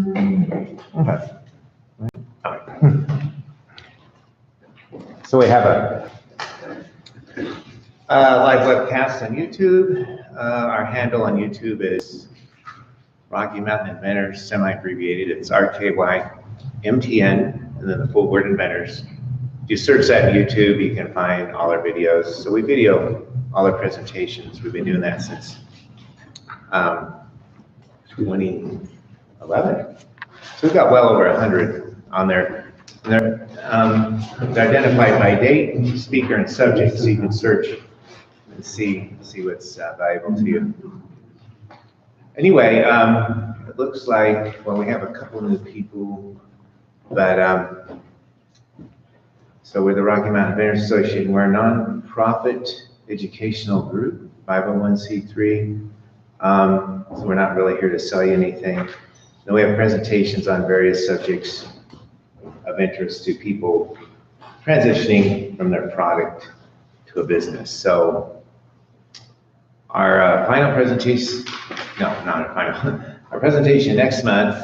Okay. All right. So we have a live webcast on YouTube. Our handle on YouTube is Rocky Mountain Inventors, semi-abbreviated. It's RKYMTN, and then the full word Inventors. If you search that in YouTube, you can find all our videos. So we video all our presentations. We've been doing that since 2011. So we've got well over 100 on there. They're identified by date, speaker, and subject, so you can search and see what's valuable to you. Anyway, it looks like, well, we have a couple new people, but so we're the Rocky Mountain Inventors Association. We're a non-profit educational group, 501c3. So we're not really here to sell you anything. Then we have presentations on various subjects of interest to people transitioning from their product to a business. So our final presentation, no, not our final, our presentation next month,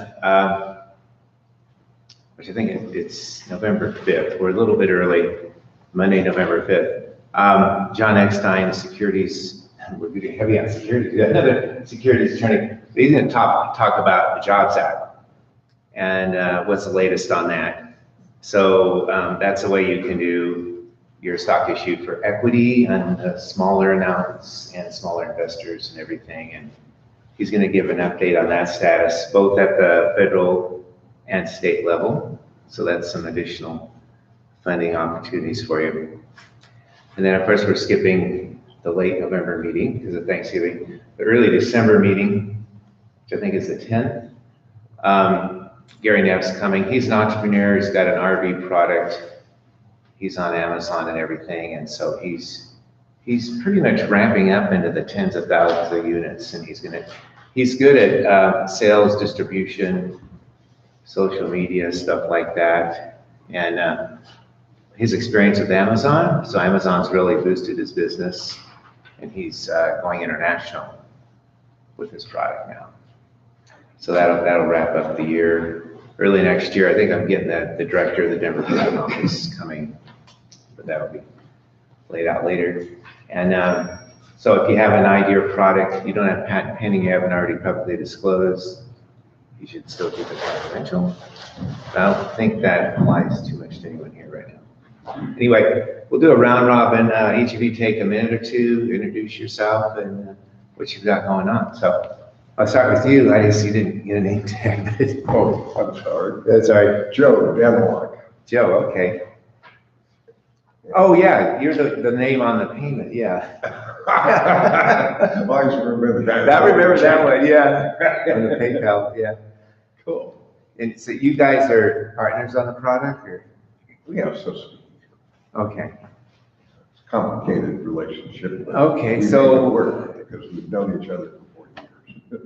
which I think it's November 5th. We're a little bit early, Monday, November 5th. John Eckstein, securities, we're getting heavy on securities. Another securities attorney. He's going to talk about the Jobs Act and what's the latest on that. So that's a way you can do your stock issue for equity and smaller amounts and smaller investors and everything. And he's going to give an update on that status, both at the federal and state level. So that's some additional funding opportunities for you. And then of course we're skipping the late November meeting because of Thanksgiving. The early December meeting, which I think is the 10th. Gary Neff's coming. He's an entrepreneur. He's got an RV product. He's on Amazon and everything. And so he's pretty much ramping up into the tens of thousands of units. And he's good at sales, distribution, social media, stuff like that. And his experience with Amazon. So Amazon's really boosted his business. And he's going international with his product now. So that'll wrap up the year. Early next year, I think I'm getting the director of the Denver patent office coming, but that'll be laid out later. And so if you have an idea or product, you don't have patent pending, you haven't already publicly disclosed, you should still keep it confidential. But I don't think that applies too much to anyone here right now. Anyway, we'll do a round robin. Each of you take a minute or two, introduce yourself and what you've got going on. So I'll start with you. I guess you didn't get a name tag. Oh, I'm sorry. That's all right. Joe Denmark. Joe, okay. Oh, yeah, you're the name on the payment, yeah. I always remember that. I remember that one, yeah. On the PayPal, yeah. Cool. And so you guys are partners on the product, or? We have so Okay. it's a complicated relationship. Okay, We so- make it work because we've known each other for 40 years.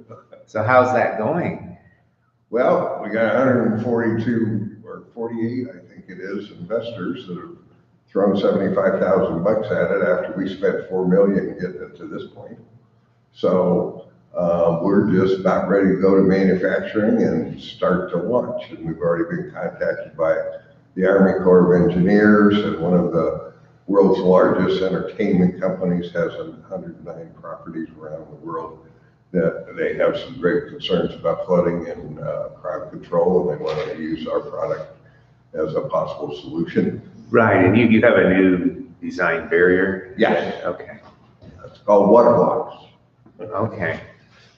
So how's that going? Well, we got 142 or 48, I think it is, investors that have thrown 75,000 bucks at it after we spent 4 million getting it to this point. So we're just about ready to go to manufacturing and start to launch. And we've already been contacted by the Army Corps of Engineers, and one of the world's largest entertainment companies has 109 properties around the world that they have some great concerns about flooding and crowd control, and they want to use our product as a possible solution. Right, and you have a new design barrier? Yes. Okay. It's called water blocks, Okay,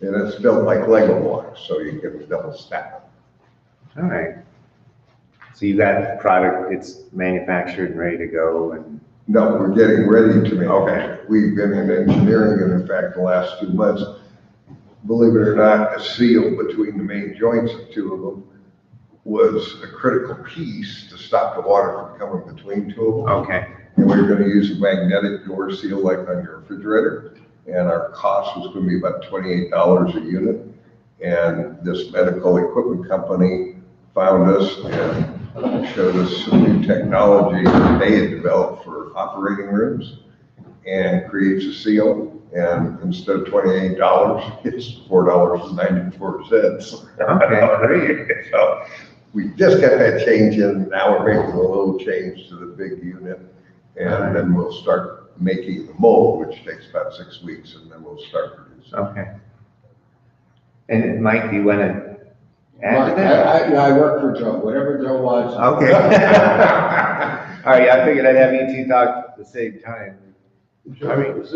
and it's built like Lego blocks, so you can double stack. all right. So you got the product, it's manufactured and ready to go, and No, we're getting ready to manufacture. We've been in engineering, and in fact, the last 2 months, believe it or not, a seal between the main joints of 2 of them was a critical piece to stop the water from coming between 2 of them. okay. And we were going to use a magnetic door seal like on your refrigerator, and our cost was going to be about $28 a unit. And this medical equipment company found us and showed us some new technology that they had developed for operating rooms. and creates a seal. And instead of $28, it's $4.94. Okay, great. So we just got that change in. Now we're making a little change to the big unit. And then we'll start making the mold, which takes about 6 weeks, and then we'll start producing. Okay. And Mike, do you want to add to that? I work for Joe, whatever Joe wants. Okay. All right, I figured I'd have you two talk at the same time. I mean, is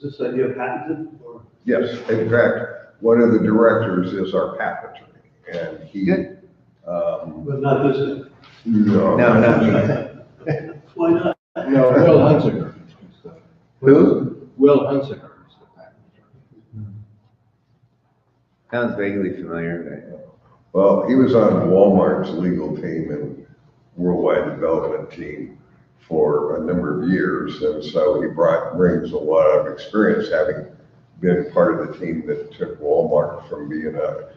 this idea patented or? Yes, in fact, one of the directors is our patent attorney, and he. Good. But not this guy. No. No. Why not? No, Will Hunsinger. Who? Will Hunsinger is the patent attorney. Sounds vaguely familiar. Well, he was on Walmart's legal team and worldwide development team for a number of years, and so he brings a lot of experience, having been part of the team that took Walmart from being a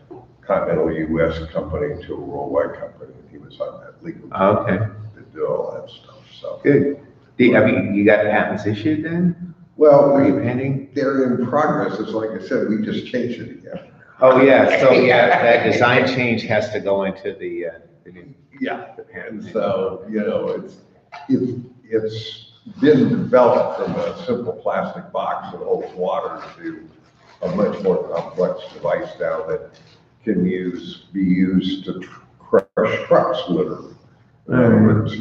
continental U.S. company to a worldwide company. He was on that legal team Okay. to do all that stuff. So Good. You got patents issued then? well, Are you pending? they're in progress. It's like I said, we just changed it again. Oh, yeah, so yeah, that design change has to go into the new. Yeah, The patent. and so, you know, it's been developed from a simple plastic box that holds water to a much more complex device now that can be used to crush trucks, literally. In other words,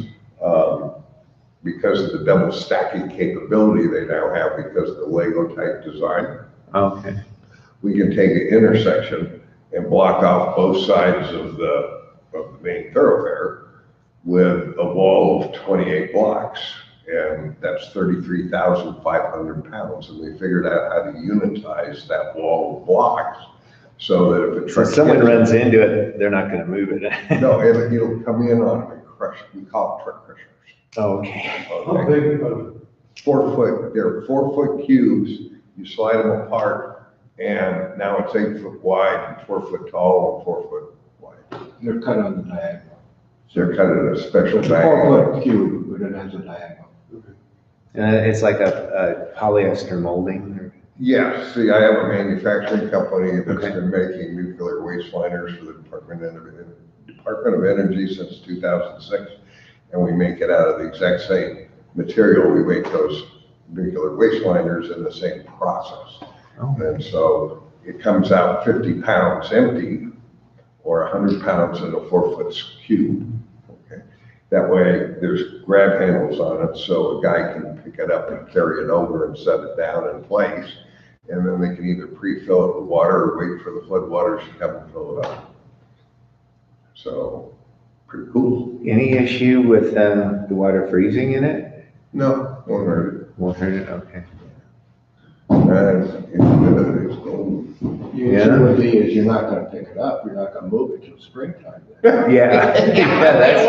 because of the double stacking capability they now have because of the Lego type design, Okay. we can take an intersection and block off both sides of the main thoroughfare with a wall of 28 blocks. And that's 33,500 pounds. And we figured out how to unitize that wall of blocks so that if a So truck. if someone runs into it, they're not gonna move it. No, it'll come in on it and crush it. We call it truck crushers. Okay. How big are they? 4 foot, they're 4 foot cubes. You slide them apart and now it's 8 foot wide and 4 foot tall and 4 foot wide. They're cut on the diagonal. They're cut in a special It's a bag. 4-foot cube, but it has a diagonal. It's like a polyester molding or? Yeah, see, I have a manufacturing company that's Okay. been making nuclear waste liners for the Department of Energy since 2006. And we make it out of the exact same material. We make those nuclear waste liners in the same process. Oh. And so it comes out 50 pounds empty or 100 pounds in a 4 foot cube. Okay. That way there's grab handles on it so a guy can pick it up and carry it over and set it down in place. And then they can either pre-fill it with water or wait for the flood waters to come and fill it up. So pretty cool. Any issue with the water freezing in it? No, won't hurt Won't hurt it, okay. it. It's cool. The issue would be is you're not gonna pick it up, you're not gonna move it till springtime. Yeah. Yeah, that's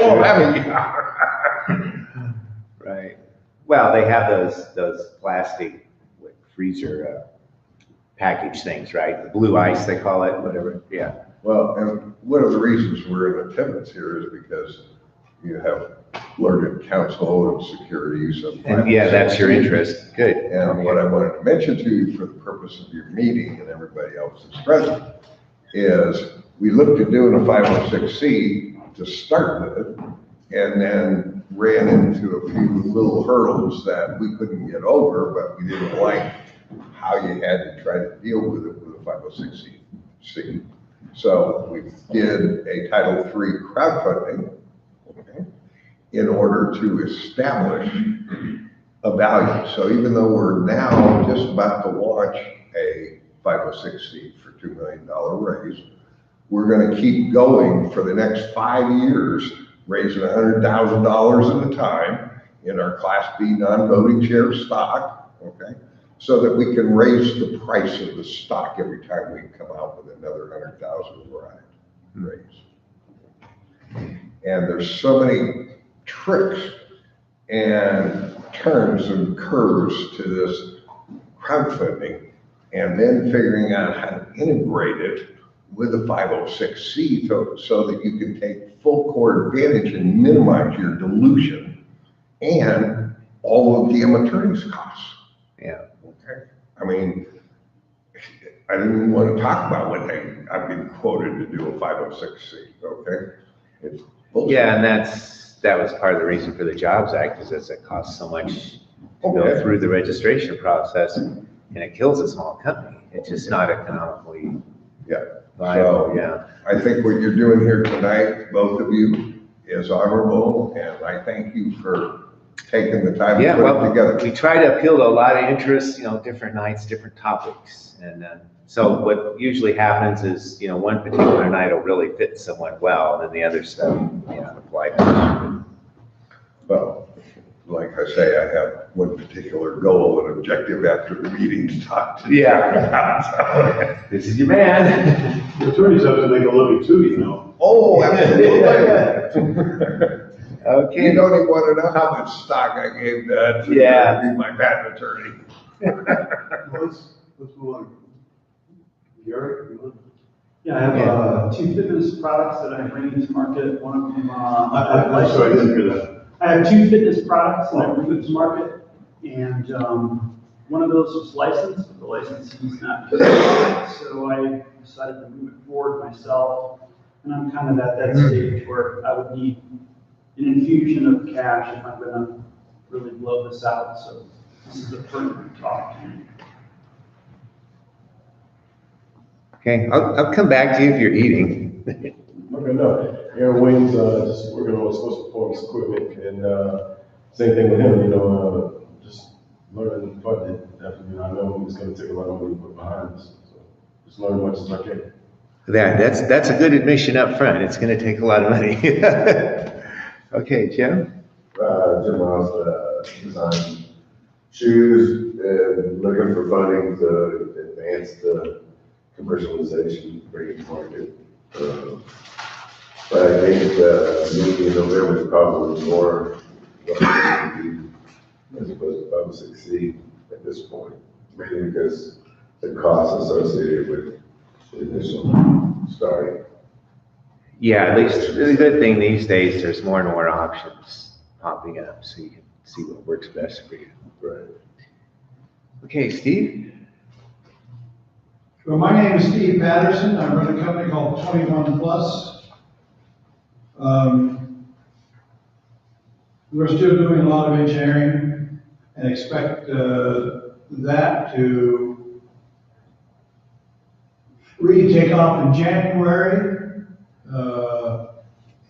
Oh, true. Right. Well, they have those plastic like, freezer package things, right? The blue ice, they call it, whatever, yeah. Well, and one of the reasons we're in attendance here is because you have learned counsel and securities. And yeah, that's your interest, good. And what I wanted to mention to you for the purpose of your meeting and everybody else that's present is we looked at doing a 506C to start with and then ran into a few little hurdles that we couldn't get over, but we didn't like how you had to try to deal with it with a 506C. So we did a Title III crowdfunding, okay, in order to establish a value. So even though we're now just about to launch a 506C for $2 million raise, we're going to keep going for the next 5 years, raising $100,000 at a time in our Class B non-voting share stock, okay? So that we can raise the price of the stock every time we come out with another 100,000 raise. And there's so many tricks and turns and curves to this crowdfunding, and then figuring out how to integrate it with a 506C so that you can take full core advantage and minimize your dilution and all of the attorney's costs. I mean, I didn't even want to talk about what I've been quoted to do a 506C, okay? It's bullshit. Yeah, and that was part of the reason for the Jobs Act, is that it costs so much to go Okay. through the registration process, and it kills a small company. It's just not economically Yeah. viable, So, yeah. I think what you're doing here tonight, both of you, is honorable, and I thank you for taking the time to Yeah, put it well, together. we try to appeal to a lot of interests, different nights, different topics. And so what usually happens is, one particular night will really fit someone well, and then the other stuff, apply to. Well, like I say, I have one particular goal and objective after the meeting to talk to you. Yeah. This is your man. The attorneys have to make a living too. Oh, absolutely. Okay. You don't even want to know how much stock I gave to Yeah. be my patent attorney. Let's move on. Gary, you want? Yeah, I have two fitness products that I'm bringing to market. One of them, I'm sorry, I didn't hear that. I have two fitness products that I'm bringing to market, and one of those was licensed, but the licensing is not good. So I decided to move it forward myself, and I'm kind of at that stage where I would need an infusion of cash if I'm gonna really blow this out. So this is a pertinent opportunity. Okay, I'll come back to you if you're eating. Okay, no, Aaron Wayne's, just working on special performance equipment, and, same thing with him, just learning funding, definitely, I know it's gonna take a lot of money to put behind this, so just learn as much as I can. That's a good admission up front. It's gonna take a lot of money. Okay, Jim? Jim Miles, design shoes and looking for funding to advance the commercialization, bring it to market. But I think the meeting in November is probably more what we do as opposed to 506C at this point, mainly because the costs associated with the initial starting. Yeah, at least the good thing these days, there's more and more options popping up, so you can see what works best for you. Right. Okay, Steve? Well, my name is Steve Patterson. I run a company called 21 Plus. We're still doing a lot of engineering and expect that to really take off in January.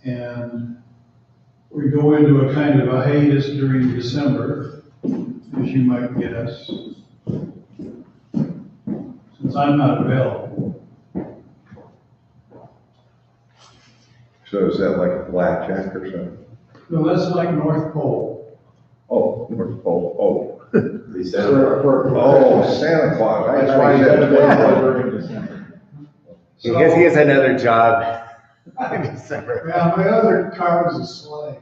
And we go into a kind of a hiatus during December, as you might guess, since I'm not available. So is that like a blackjack or something? No, that's like North Pole. Oh, North Pole, Oh, Santa Claus. That's why you gotta wait for December. Because he has another job in December. Yeah, my other car is a sleigh.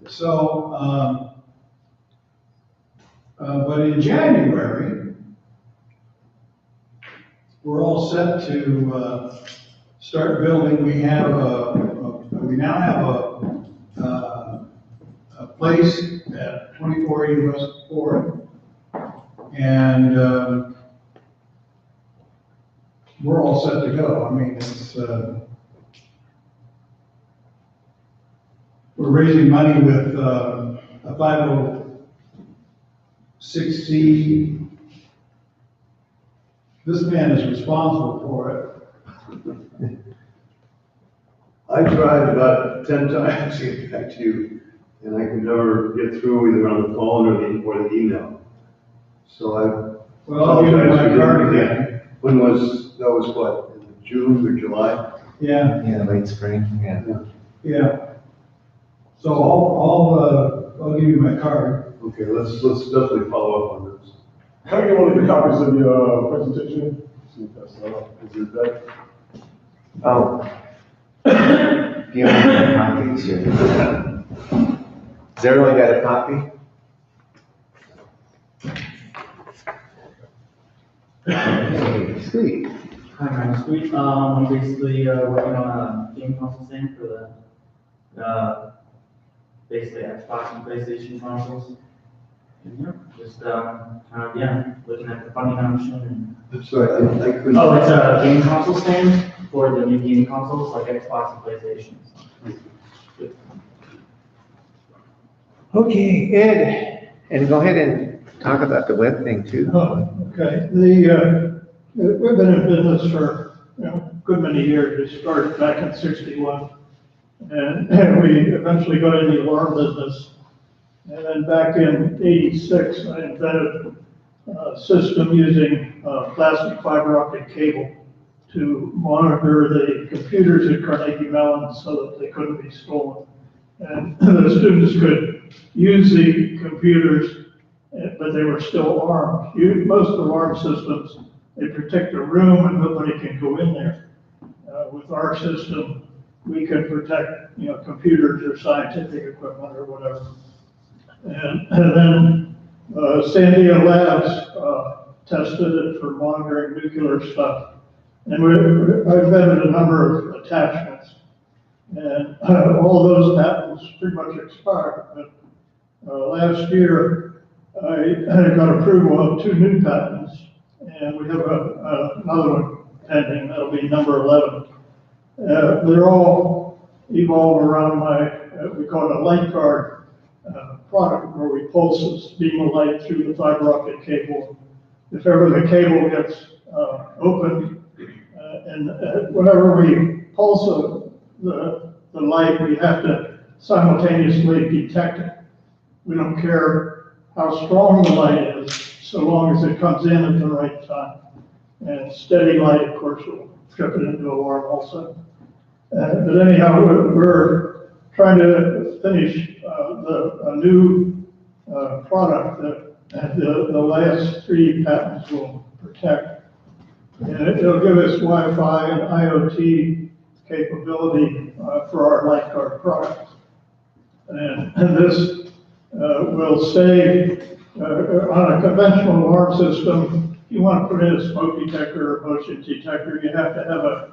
So, but in January, we're all set to start building. We now have a place at 2480 West 4th, and we're all set to go. I mean, it's we're raising money with a 506C. This man is responsible for it. I tried about 10 times to get back to you, and I could never get through either on the phone or the email. So Well, I'll give you my card again. that was what, in June or July? Yeah, Yeah, late spring, yeah. yeah. So I'll give you my card. Okay, let's definitely follow up on this. Can I get one of the copies of your presentation? See if that's, is it that? Oh. Do you have any copies? Has everyone got a copy? Okay, sweet. Hi, I'm Sweet. I'm basically working on a game console thing for the basically Xbox and PlayStation consoles. And yeah, just, yeah, looking at the funding option and. So I couldn't. Oh, it's a game console stand for the new gaming consoles like Xbox and PlayStation. So. Okay, Ed, and go ahead and talk about the web thing too. Oh, okay. We've been in business for, a good many years. We started back in '61. And we eventually got into the alarm business. And then back in '86, I invented a system using plastic fiber optic cable to monitor the computers at Carnegie Mellon so that they couldn't be stolen. And the students could use the computers, but they were still armed. Most alarm systems, they protect a room and nobody can go in there. With our system, we can protect, computers or scientific equipment or whatever. And then Sandia Labs tested it for monitoring nuclear stuff. And I've invented a number of attachments. And all those patents pretty much expired. But last year, I got approval of 2 new patents, and we have another one pending. That'll be number 11. They're all evolved around we call it a light guard product, where we pulse this beam of light through the fiber optic cable. If ever the cable gets open, and whenever we pulse the light, we have to simultaneously detect it. We don't care how strong the light is, so long as it comes in at the right time. And steady light, of course, will trip it into alarm also. But anyhow, we're trying to finish a new product that the last 3 patents will protect. And it'll give us Wi-Fi and IoT capability for our light guard product. And this will save, on a conventional alarm system, if you want to put in a smoke detector or motion detector, you have to have a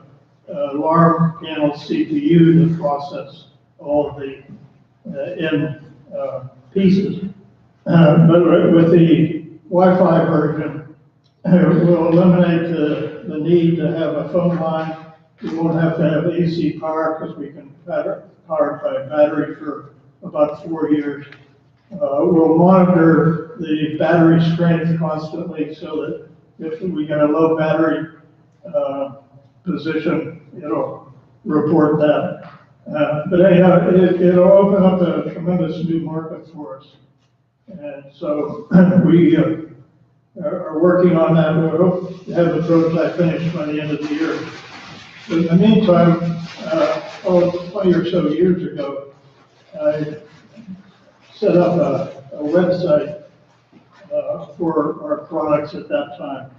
alarm panel CPU to process all of the pieces. But with the Wi-Fi version, we'll eliminate the need to have a phone line. We won't have to have AC power because we can power it by battery for about 4 years. We'll monitor the battery strength constantly so that if we get a low battery position, it'll report that. But anyhow, it'll open up a tremendous new market for us. And so we are working on that. We hope to have the prototype finished by the end of the year. But in the meantime, 20 or so years ago, I set up a website for our products at that time.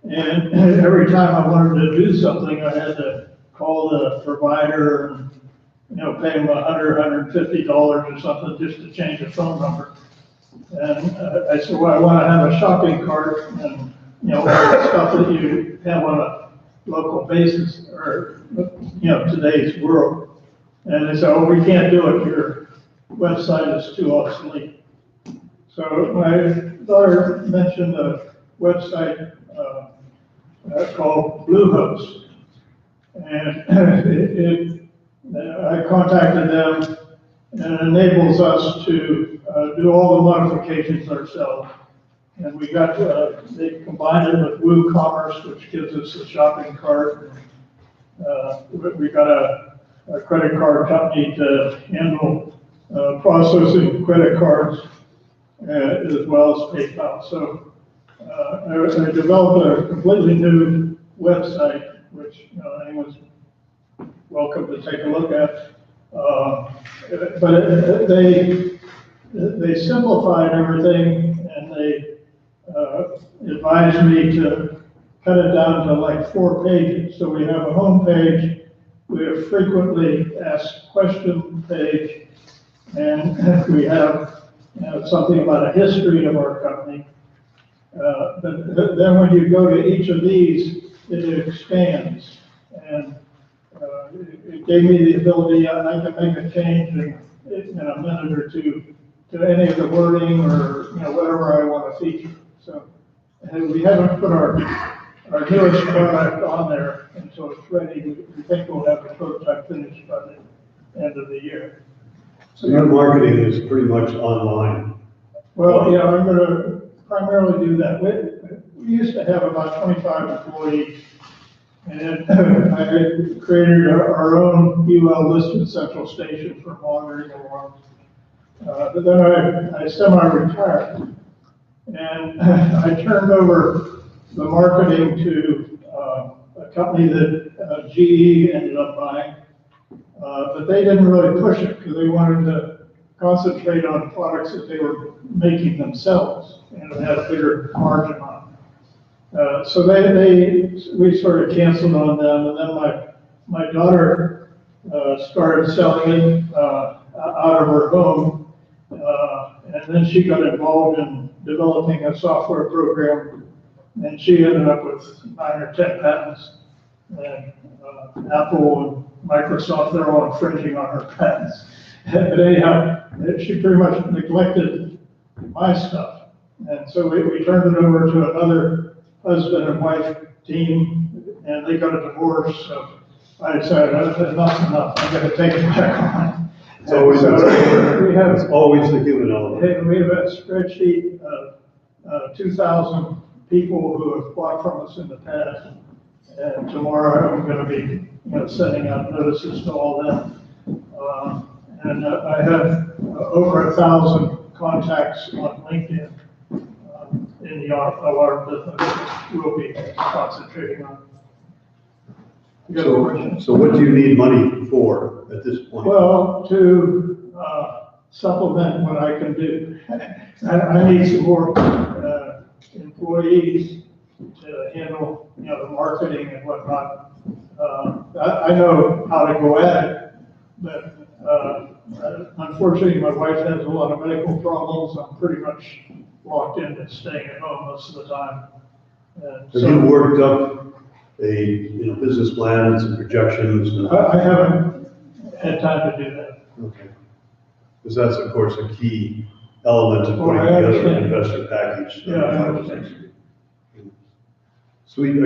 And every time I wanted to do something, I had to call the provider and, pay them $100, $150 or something just to change a phone number. And I said, well, I want to have a shopping cart and, all the stuff that you have on a local basis or, today's world. And they said, oh, we can't do it. Your website is too obsolete. So my daughter mentioned a website called Bluehost. And I contacted them, and it enables us to do all the modifications ourselves. And we got, they combined it with WooCommerce, which gives us a shopping cart. We got a credit card company to handle processing credit cards as well as PayPal. So I developed a completely new website, which anyone's welcome to take a look at. But they simplified everything, and they advised me to cut it down to like 4 pages. So we have a home page, we have frequently asked question page, and we have something about a history of our company. But then when you go to each of these, it expands. And it gave me the ability, I can make a change in a minute or 2 any of the wording or, whatever I want to feature. So, and we haven't put our newest product on there until it's ready. We think we'll have the prototype finished by the end of the year. So your marketing is pretty much online. Well, yeah, I'm gonna primarily do that. We used to have about 25 employees, and I had created our own UL listed central station for monitoring alarms. But then I semi-retired, and I turned over the marketing to a company that GE ended up buying. But they didn't really push it because they wanted to concentrate on products that they were making themselves and it had a bigger margin on it. So we sort of canceled on them, and then my daughter started selling it out of her home, and then she got involved in developing a software program, and she ended up with 9 or 10 patents. And Apple and Microsoft, they're all infringing on her patents. But anyhow, she pretty much neglected my stuff. And so we turned it over to another husband and wife team, and they got a divorce. So I decided enough's enough. I'm going to take it back on. It's always, it's always the human element. We have a spreadsheet of 2,000 people who have bought from us in the past. And tomorrow I'm going to be sending out notices to all them. And I have over 1,000 contacts on LinkedIn in the alarm business we'll be concentrating on. So what do you need money for at this point? Well, to supplement what I can do. I need some more employees to handle, the marketing and whatnot. I know how to go at it, but unfortunately, my wife has a lot of medical problems. I'm pretty much locked into staying at home most of the time. Have you worked up a business plan and some projections? I haven't had time to do that. Okay. Because that's, of course, a key element of putting I together an understand. investor package. Yeah, I understand. Sweet,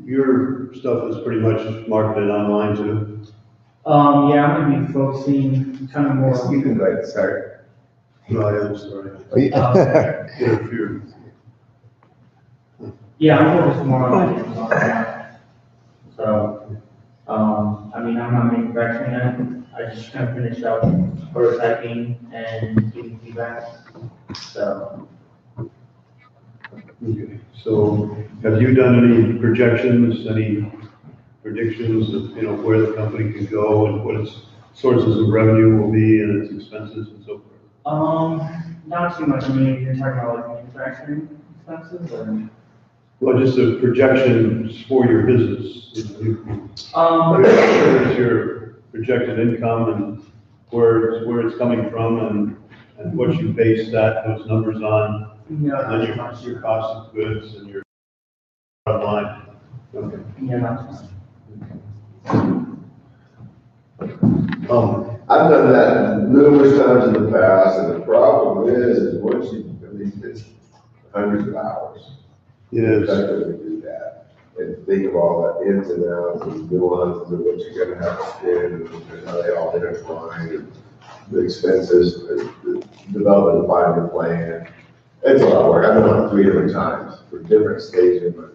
your stuff is pretty much marketed online too? Yeah, I'm gonna be focusing kind of more. You can go ahead and start. No, I am sorry. Interfered. Yeah, I'm focused more on that. So, I'm not manufacturing it. I just kind of finished up prototyping and giving feedback. So, Okay. So have you done any projections, any predictions of, where the company can go and what its sources of revenue will be and its expenses and so forth? not too much. You're talking about like manufacturing expenses or? Well, just a projections for your business. Um, Where's your projected income and where it's coming from and what you base those numbers on? no, And then not too much. your cost of goods and your bottom line. Okay. Yeah, not too much. I've done that numerous times in the past, and the problem is once it's hundreds of hours. It is. Effectively do that, and think of all the ins and outs and nuances of what you're gonna have to spend, and how they all intertwine, and the expenses, the development of five-year plan. It's a lot of work. I've done it 3 different times for different stages of my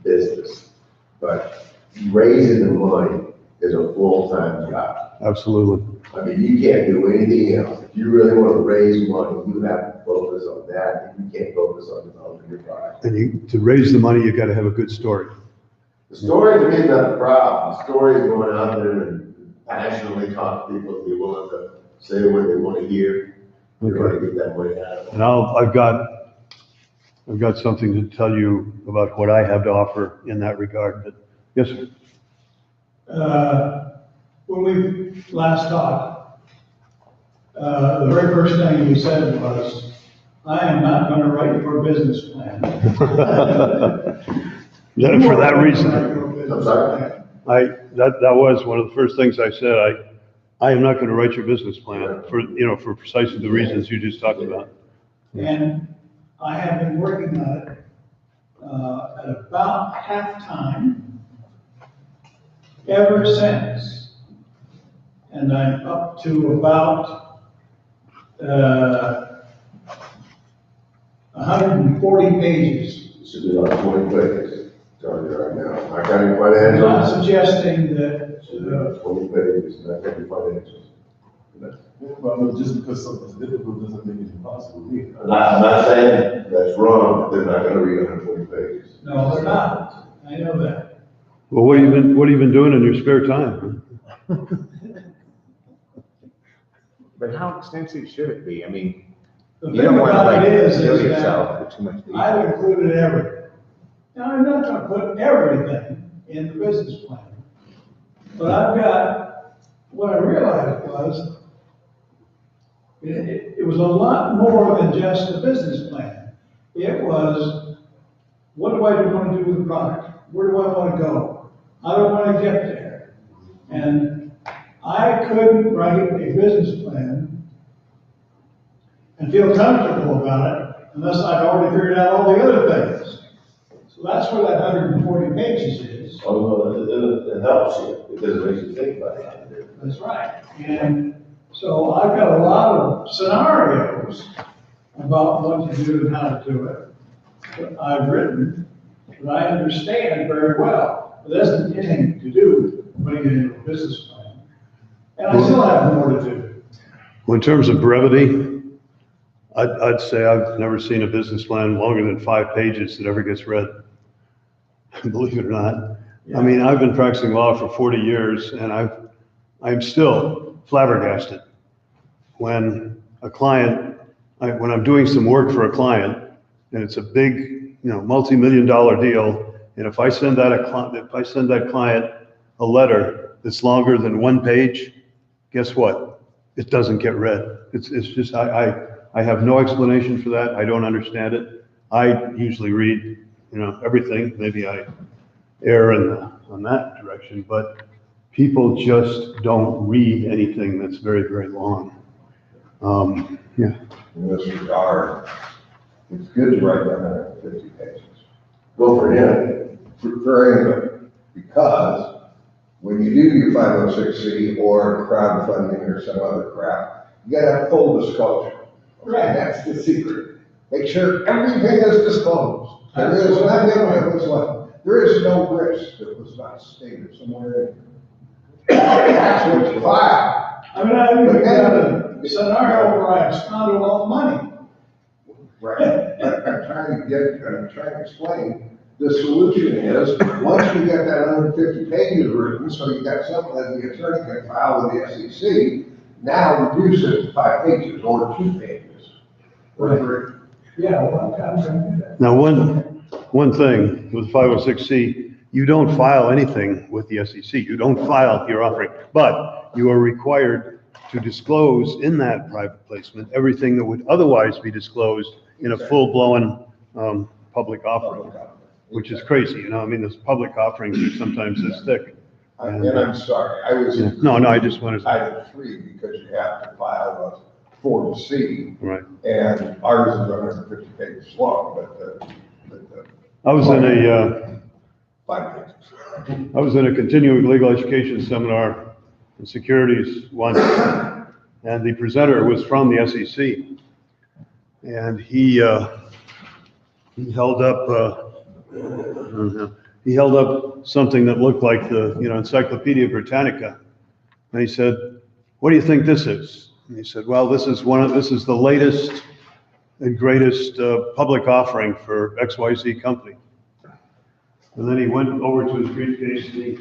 business, but raising the money is a full-time job. Absolutely. You can't do anything else. If you really want to raise money, you have to focus on that. You can't focus on developing your product. And to raise the money, you got to have a good story. The story to me is not the problem. The story is going out there and passionately talk to people, be willing to say what they want to hear. You're going to get that money out of it. And I've got something to tell you about what I have to offer in that regard, but yes, sir. When we last talked, the very first thing you said was, I am not going to write your business plan. For that reason. I'm sorry? That was one of the first things I said. I am not going to write your business plan for, for precisely the reasons you just talked about. And I have been working on it at about half-time ever since. And I'm up to about 140 pages. It should be like 20 pages, telling you right now. I got any I'm financials? not suggesting that, Should be like 20 pages, and I got any financials. Well, no, just because something's difficult doesn't mean it's impossible either. I'm not saying that's wrong, they're not gonna read 140 pages. no, they're not. I know that. Well, what have you been doing in your spare time? But how extensive should it be? I mean, The you thing don't want to about it is kill that yourself with too much detail. I've included everything. Now, I'm not gonna put everything in the business plan. But I've got, what I realized was, it was a lot more than just the business plan. It was, what do I want to do with the product? Where do I want to go? How do I want to get there? And I couldn't write a business plan and feel comfortable about it unless I'd already figured out all the other things. So that's where that 140 pages is. Oh, no, it helps you, because it makes you think about it. That's right. And so I've got a lot of scenarios about what to do and how to do it that I've written, that I understand very well. But that doesn't have anything to do with putting it into a business plan. And I still have more to do. Well, in terms of brevity, I'd say I've never seen a business plan longer than 5 pages that ever gets read. Believe it or not. I mean, I've been practicing law for 40 years and I'm still flabbergasted when a client, when I'm doing some work for a client and it's a big, multi-million-dollar deal. And if I send that client a letter that's longer than 1 page, guess what? It doesn't get read. It's just, I have no explanation for that. I don't understand it. I usually read, everything. Maybe I err on that direction, but people just don't read anything that's very, very long. Yeah. In this regard, it's good to write down 150 pages. Go for him. For anybody, because when you do your 506C or crowdfunding or some other crap, you gotta have full disclosure. Right, that's the secret. Make sure everything is disclosed. There is nothing that was left. There is no risk that was not stated somewhere in here. That's what you file. I mean, I even got a scenario where I expounded all the money. Right, I'm trying to explain, the solution is, once you get that 150 pages written, so you got something that the attorney can file with the SEC, now reduce it to 5 pages or 2 pages. Or 3. Yeah, well, I'm trying to do that. Now, one thing with 506C, you don't file anything with the SEC. You don't file your offering, but you are required to disclose in that private placement everything that would otherwise be disclosed in a full-blown public offering, which is crazy. I mean, those public offerings are sometimes this thick. And I'm sorry, I was. No, I just wanted to. Item 3, because you have to file a Form C. Right. And ours is 150 pages long, but I was in a 5 pages. I was in a continuing legal education seminar in securities once, and the presenter was from the SEC, and he held up something that looked like the Encyclopedia Britannica, and he said, "What do you think this is?" And he said, "Well, this is the latest and greatest public offering for XYZ company." And then he went over to his briefcase and he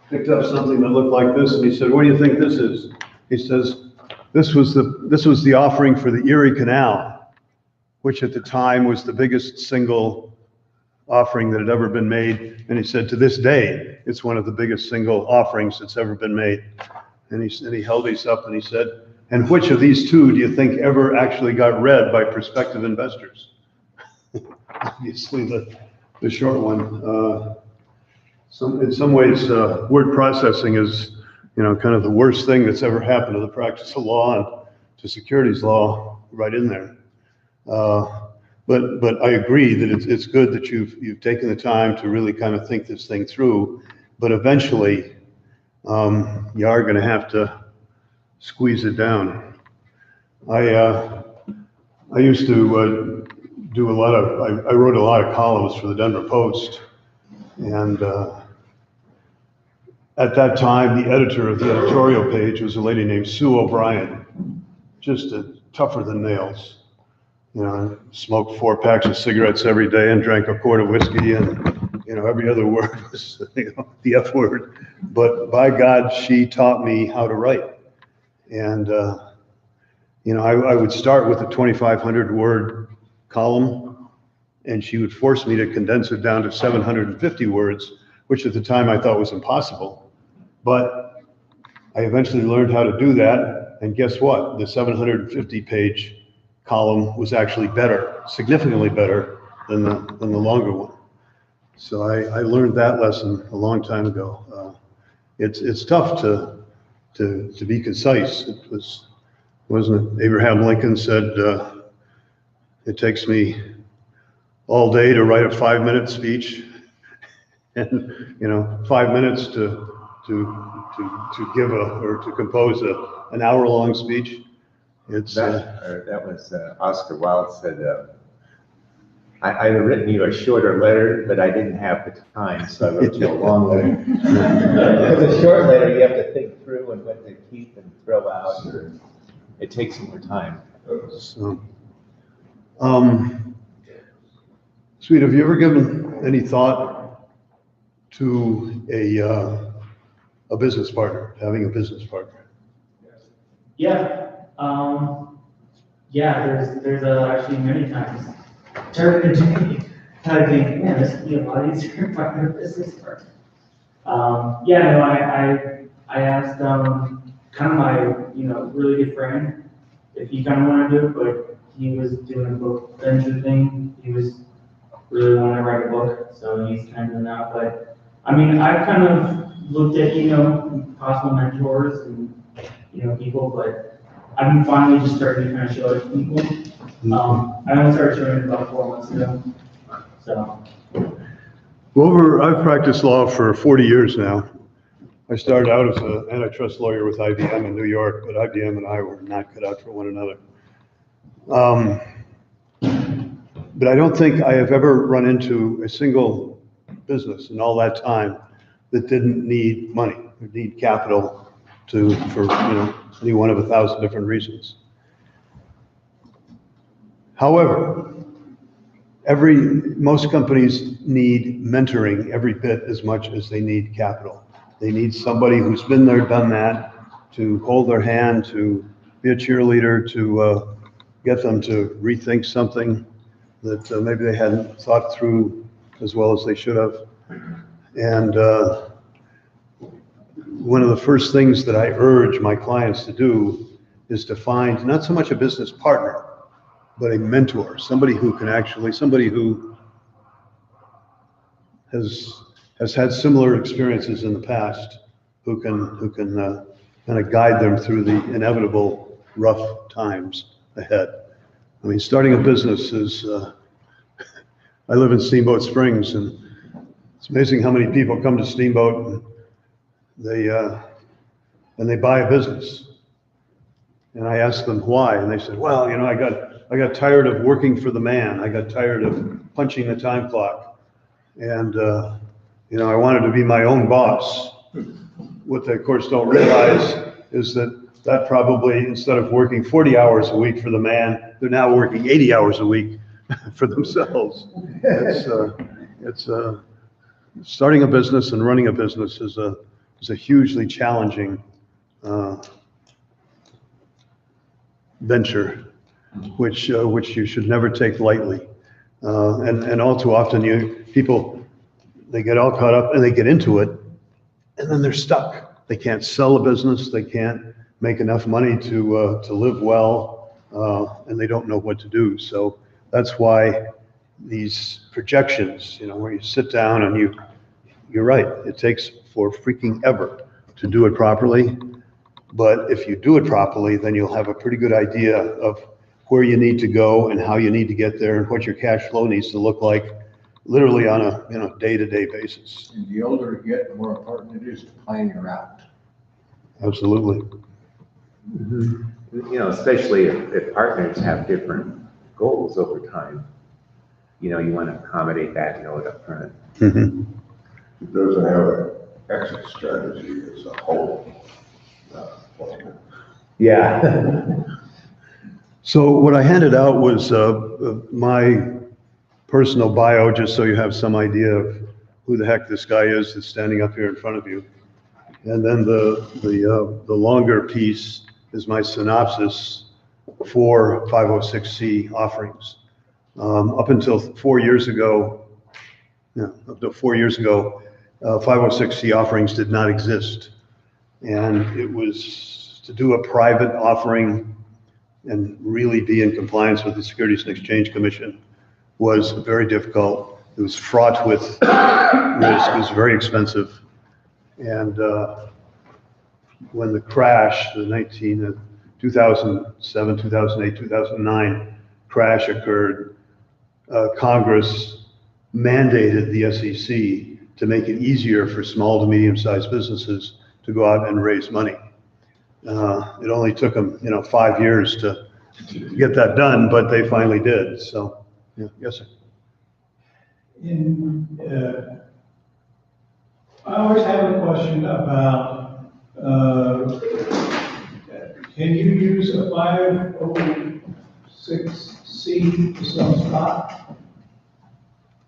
picked up something that looked like this, and he said, "What do you think this is?" He says, this was the offering for the Erie Canal, which at the time was the biggest single offering that had ever been made. And he said, to this day, it's one of the biggest single offerings that's ever been made. And he held these up and he said, "And which of these two do you think ever actually got read by prospective investors?" Obviously the short one. In some ways, word processing is kind of the worst thing that's ever happened to the practice of law and to securities law right in there. But I agree that it's good that you've taken the time to really kind of think this thing through, but eventually you are going to have to squeeze it down. I used to do I wrote a lot of columns for the Denver Post, and at that time, the editor of the editorial page was a lady named Sue O'Brien, just tougher than nails. Smoked 4 packs of cigarettes every day and drank a quart of whiskey, and every other word was the F word. But by God, she taught me how to write. And I would start with a 2,500 word column, and she would force me to condense it down to 750 words, which at the time I thought was impossible. But I eventually learned how to do that, and guess what? The 750 page column was actually better, significantly better than the longer one. So I learned that lesson a long time ago. It's tough to be concise. Wasn't it Abraham Lincoln said, it takes me all day to write a 5-minute speech, and 5 minutes to give or to compose an hour-long speech. It's that was Oscar Wilde said, I'd have written you a shorter letter, but I didn't have the time, so I wrote you a long letter. With a short letter, you have to think through and what to keep and throw out, or it takes more time. So, Sweet, have you ever given any thought to a business partner, having a business partner? Yeah. There's actually many times turned into me. I think, man, this would be a lot easier if I had a business partner. I asked kind of my really good friend if he kind of wanted to do it, but he was doing a book venture thing. He was really wanting to write a book, so he's kind of doing that. But I mean, I've kind of looked at possible mentors and people, but I've been finally just starting to kind of show it to people. I only started showing it about 4 months ago. So. Well, I've practiced law for 40 years now. I started out as an antitrust lawyer with IBM in New York, but IBM and I were not cut out for one another. But I don't think I have ever run into a single business in all that time that didn't need money, or need capital for any one of 1,000 different reasons. However, most companies need mentoring every bit as much as they need capital. They need somebody who's been there, done that, to hold their hand, to be a cheerleader, to get them to rethink something that maybe they hadn't thought through as well as they should have. And one of the first things that I urge my clients to do is to find not so much a business partner, but a mentor, somebody who has had similar experiences in the past, who can kind of guide them through the inevitable rough times ahead. I mean, starting a business is, I live in Steamboat Springs, and it's amazing how many people come to Steamboat and they buy a business. And I asked them why, and they said, well, I got tired of working for the man. I got tired of punching the time clock. And, I wanted to be my own boss. What they, of course, don't realize is that probably, instead of working 40 hours a week for the man, they're now working 80 hours a week for themselves. It's starting a business and running a business is a hugely challenging venture, which you should never take lightly. And all too often, people, they get all caught up and they get into it, and then they're stuck. They can't sell a business. They can't make enough money to live well, and they don't know what to do. So that's why these projections, where you sit down and you're right, it takes for freaking ever to do it properly. But if you do it properly, then you'll have a pretty good idea of where you need to go and how you need to get there and what your cash flow needs to look like, literally on a, day-to-day basis. And the older you get, the more important it is to plan your route. Absolutely. Especially if partners have different goals over time. You want to accommodate that, know it up front. Mhm. It doesn't have an exit strategy as a whole. Yeah. So what I handed out was my personal bio, just so you have some idea of who the heck this guy is that's standing up here in front of you. And then the longer piece is my synopsis for 506C offerings. Up until 4 years ago, 506C offerings did not exist. And it was to do a private offering and really be in compliance with the Securities and Exchange Commission was very difficult. It was fraught with risk. It was very expensive. And when the crash, the 2007, 2008, 2009 crash occurred, Congress mandated the SEC to make it easier for small to medium-sized businesses to go out and raise money. It only took them, 5 years to get that done, but they finally did. So, yeah, yes, sir. I always have a question about, can you use a 506C to sell stock?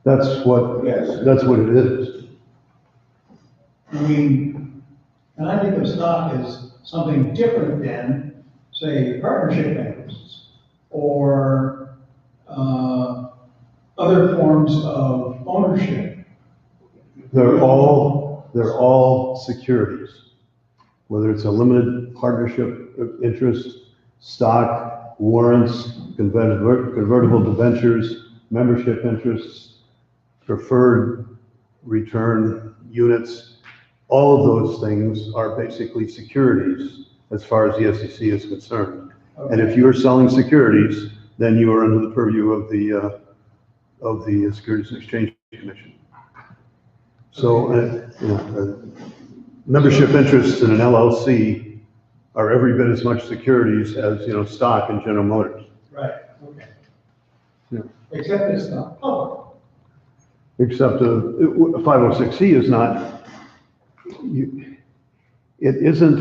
That's what it is. I mean, and I think of stock as something different than, say, partnership interests or other forms of ownership. They're all securities, whether it's a limited partnership interest, stock, warrants, convertible debentures, membership interests, preferred return units. All of those things are basically securities as far as the SEC is concerned. Okay. And if you are selling securities, then you are under the purview of the Securities and Exchange Commission. So, membership interests in an LLC are every bit as much securities as, stock in General Motors. Right, okay. Yeah. Except it's not public. Except a 506C is not, it isn't,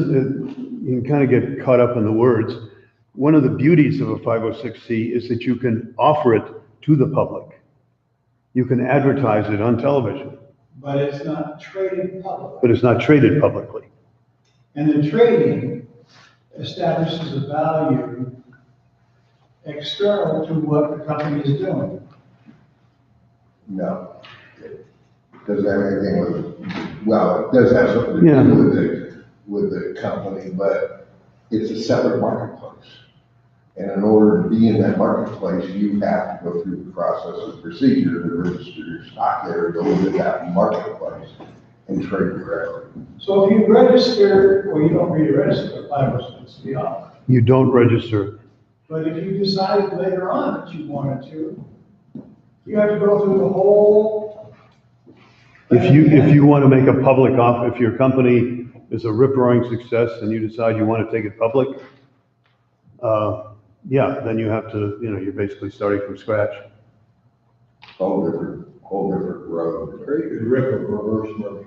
you can kind of get caught up in the words. One of the beauties of a 506C is that you can offer it to the public. You can advertise it on television. But it's not traded publicly. But it's not traded publicly. And the trading establishes a value external to what the company is doing. No. It doesn't have anything with, well, it does have something to do with the company, but it's a separate marketplace. And in order to be in that marketplace, you have to go through the process and procedure to register your stock there, go into that marketplace and trade directly. So if you register, well, you don't really register at 506C offer. You don't register. But if you decided later on that you wanted to, you have to go through the whole. If you want to make a public offer, if your company is a rip-roaring success and you decide you want to take it public, then you have to, you're basically starting from scratch. Whole different road. Very good rip of reverse money.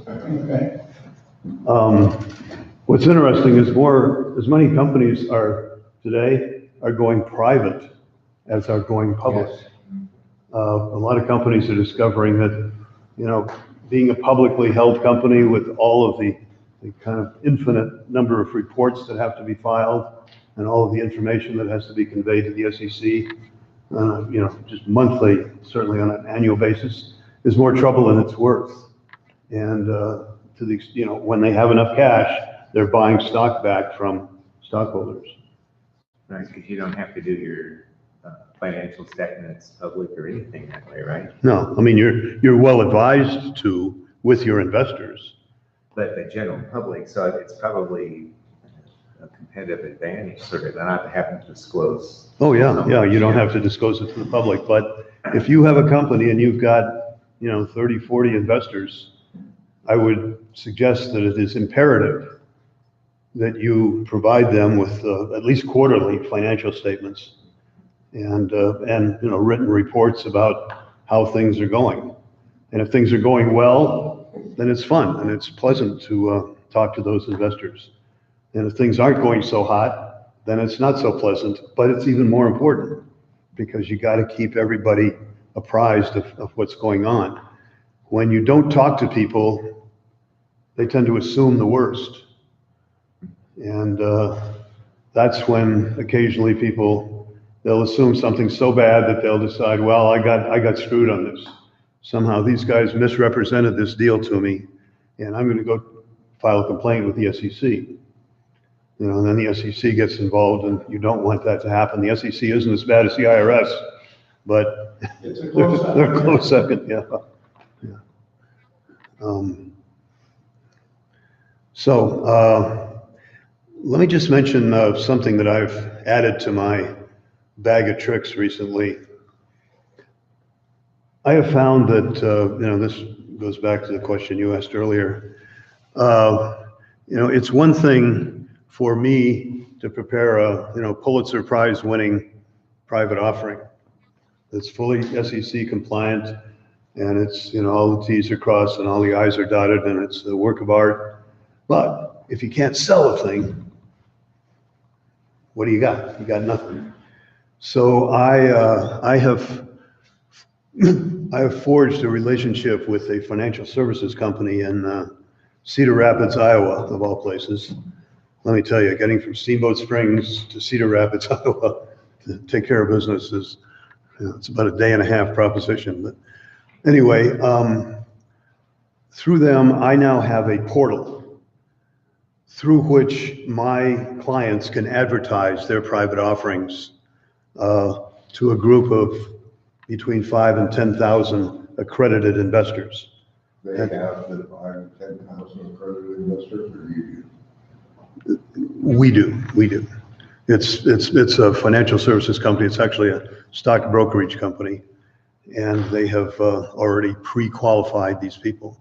Okay. What's interesting is as many companies today are going private as are going public. Yes. A lot of companies are discovering that, being a publicly held company with all of the kind of infinite number of reports that have to be filed and all of the information that has to be conveyed to the SEC, just monthly, certainly on an annual basis, is more trouble than it's worth. And when they have enough cash, they're buying stock back from stockholders. Right, because you don't have to do your financial statements public or anything that way, right? No, I mean, you're well advised to with your investors. but the general public, so it's probably a competitive advantage sort of not to have to disclose. Oh, yeah, you don't have to disclose it to the public, but if you have a company and you've got, 30, 40 investors, I would suggest that it is imperative that you provide them with at least quarterly financial statements and written reports about how things are going. And if things are going well, then it's fun and it's pleasant to talk to those investors. And if things aren't going so hot, then it's not so pleasant, but it's even more important because you got to keep everybody apprised of what's going on. When you don't talk to people, they tend to assume the worst. And that's when occasionally they'll assume something so bad that they'll decide, well, I got screwed on this. Somehow these guys misrepresented this deal to me, and I'm going to go file a complaint with the SEC. And then the SEC gets involved, and you don't want that to happen. The SEC isn't as bad as the IRS, but It's a close they're a close second, yeah. Let me just mention something that I've added to my bag of tricks recently. I have found that, this goes back to the question you asked earlier. It's one thing for me to prepare a, Pulitzer Prize winning private offering that's fully SEC compliant, and it's, all the T's are crossed and all the I's are dotted, and it's a work of art. But if you can't sell a thing, what do you got? You got nothing. So I have forged a relationship with a financial services company in Cedar Rapids, Iowa, of all places. Let me tell you, getting from Steamboat Springs to Cedar Rapids, Iowa, to take care of business is, it's about a day and a half proposition. But anyway, through them, I now have a portal through which my clients can advertise their private offerings to a group of between 5,000 and 10,000 accredited investors. They have the 5,000 to 10,000 accredited investors, or you do? We do. It's a financial services company. It's actually a stock brokerage company, and they have already pre-qualified these people,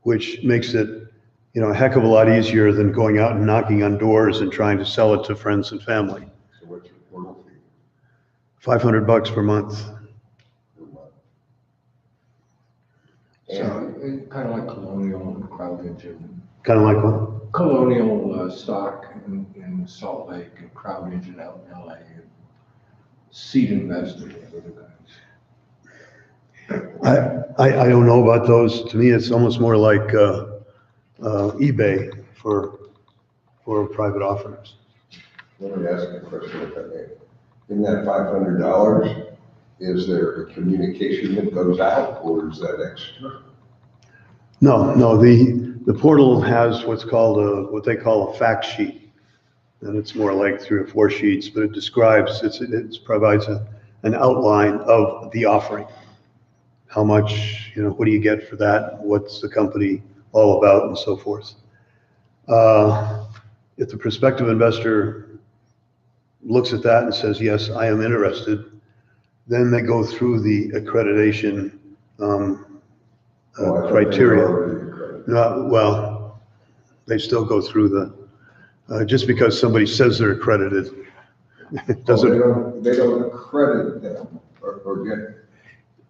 which makes it, a heck of a lot easier than going out and knocking on doors and trying to sell it to friends and family. So what's your portal fee? $500 per month. Per month? So, kind of like Colonial and CrowdEdge and Kind of like what? Colonial stock in Salt Lake and CrowdEdge in LA and Seed Investor and other guys. I don't know about those. To me, it's almost more like eBay for private offerings. Let me ask you a question if I may. In that $500, is there a communication that goes out, or is that extra? No, the portal has what they call a fact sheet. And it's more like 3 or 4 sheets, but it describes, it provides an outline of the offering. How much, what do you get for that? What's the company all about, and so forth. If the prospective investor looks at that and says, yes, I am interested, then they go through the accreditation criteria. Well, they still go through just because somebody says they're accredited, it doesn't. They don't accredit them or get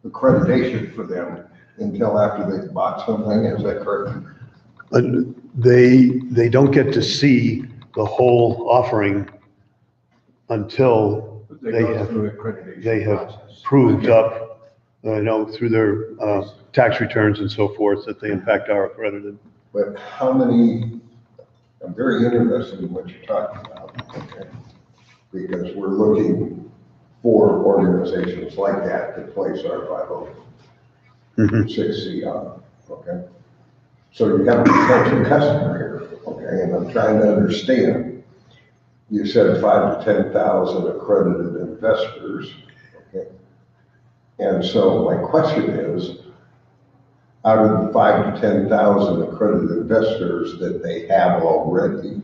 accreditation for them until after they've bought something, is that correct? They don't get to see the whole offering until they have proved up, through their tax returns and so forth, that they in fact are accredited. But I'm very interested in what you're talking about, okay? Because we're looking for organizations like that to place our 506C on, okay? So you have a potential customer here, okay? And I'm trying to understand. You said 5,000 to 10,000 accredited investors, okay? And so my question is, out of the 5 to 10,000 accredited investors that they have already,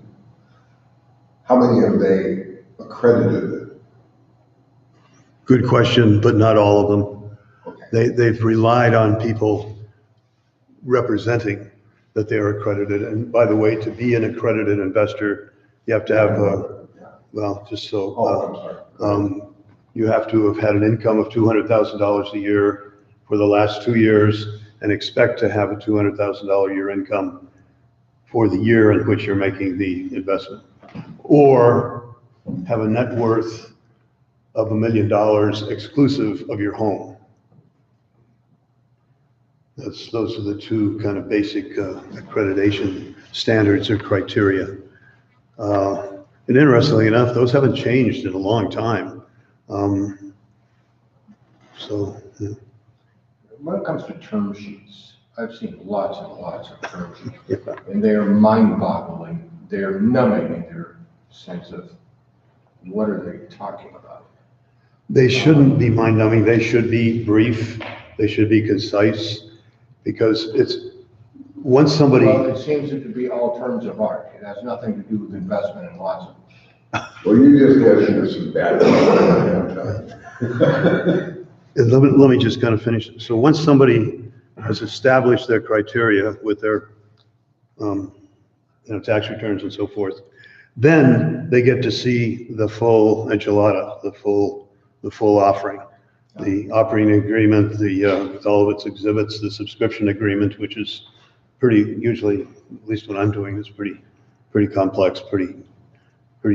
how many have they accredited? Good question, but not all of them. They've relied on people representing that they are accredited. And by the way, to be an accredited investor, you have to have, well, just so. I'm sorry. You have to have had an income of $200,000 a year for the last 2 years and expect to have a $200,000 a year income for the year in which you're making the investment. Or have a net worth of $1 million exclusive of your home. Those are the two kind of basic accreditation standards or criteria. And interestingly enough, those haven't changed in a long time. So, yeah. When it comes to term sheets, I've seen lots and lots of term sheets, and they are mind-boggling. They're numbing in their sense of what are they talking about. They shouldn't be mind-numbing. They should be brief. They should be concise, because it's once somebody. Well, it seems to be all terms of art. It has nothing to do with investment in lots of. Well, you just got into some bad. Let me just kind of finish. So once somebody has established their criteria with their tax returns and so forth, then they get to see the full enchilada, the full offering, the operating agreement, with all of its exhibits, the subscription agreement, which is pretty, usually, at least what I'm doing, is pretty complex, pretty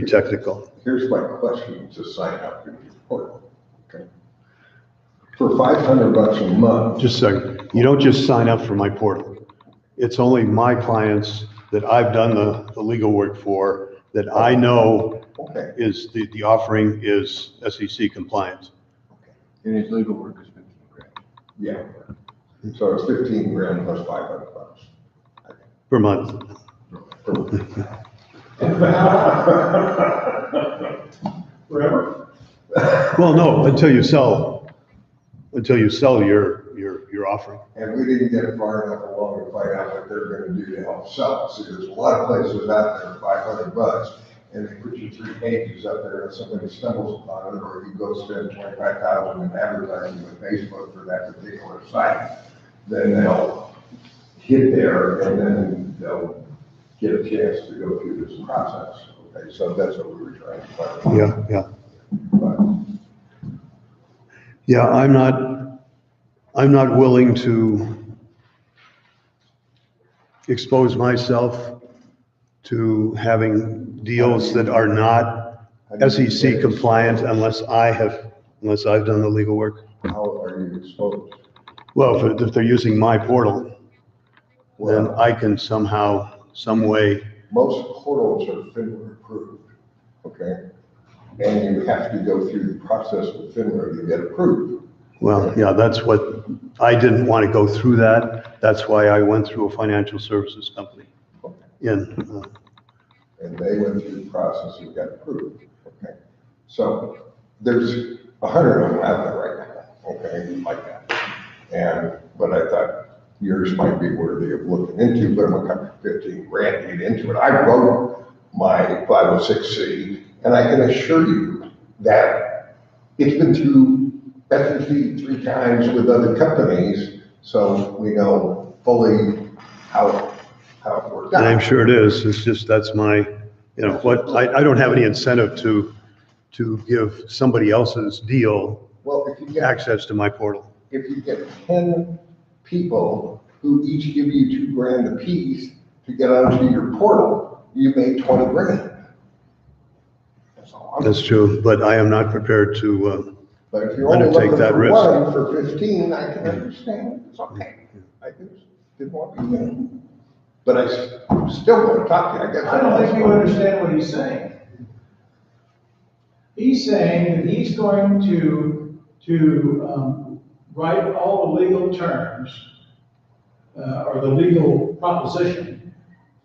technical. Here's my question to sign up in your portal. Okay. For $500 a month. Just a second. You don't just sign up for my portal. It's only my clients that I've done the legal work for that I know is the offering is SEC compliant. Okay. And his legal work is 15 grand. Yeah. So it's 15 grand plus $500. Per month. Forever? Well, no, until you sell your offering. And we didn't get far enough along to find out what they're gonna do to help sell. See, there's a lot of places out there, $500, and they put you 3 pages up there, and somebody stumbles upon it, or you go spend 25,000 in advertising with Facebook for that particular site. Then they'll hit there, and then they'll get a chance to go through this process. Okay, so that's what we were trying to find. Yeah. But Yeah, I'm not willing to expose myself to having deals that are not SEC compliant unless I've done the legal work. how are you exposed? Well, if they're using my portal, then I can somehow, some way. Most portals are FINRA approved, okay? And you have to go through the process with FINRA to get approved. Well, yeah, that's what, I didn't want to go through that. That's why I went through a financial services company. And they went through the process and got approved, okay? So there's 100 of them out there right now, okay, like that. But I thought yours might be worthy of looking into, but I'm gonna cut 15 grand to get into it. I wrote my 506C, and I can assure you that it's been through SEC 3 times with other companies, so we know fully how it works out. And I'm sure it is. It's just, that's my, I don't have any incentive to give somebody else's deal Well, if you get access to my portal. if you get 10 people who each give you 2 grand a piece to get onto your portal, you made 20 grand. That's all I'm. That's true, but I am not prepared to, But if you're only undertake looking that for risk. one for 15, I can understand, it's okay. I just didn't want to, but I still want to talk to you, I guess. I don't think you understand what he's saying. He's saying that he's going to write all the legal terms, or the legal proposition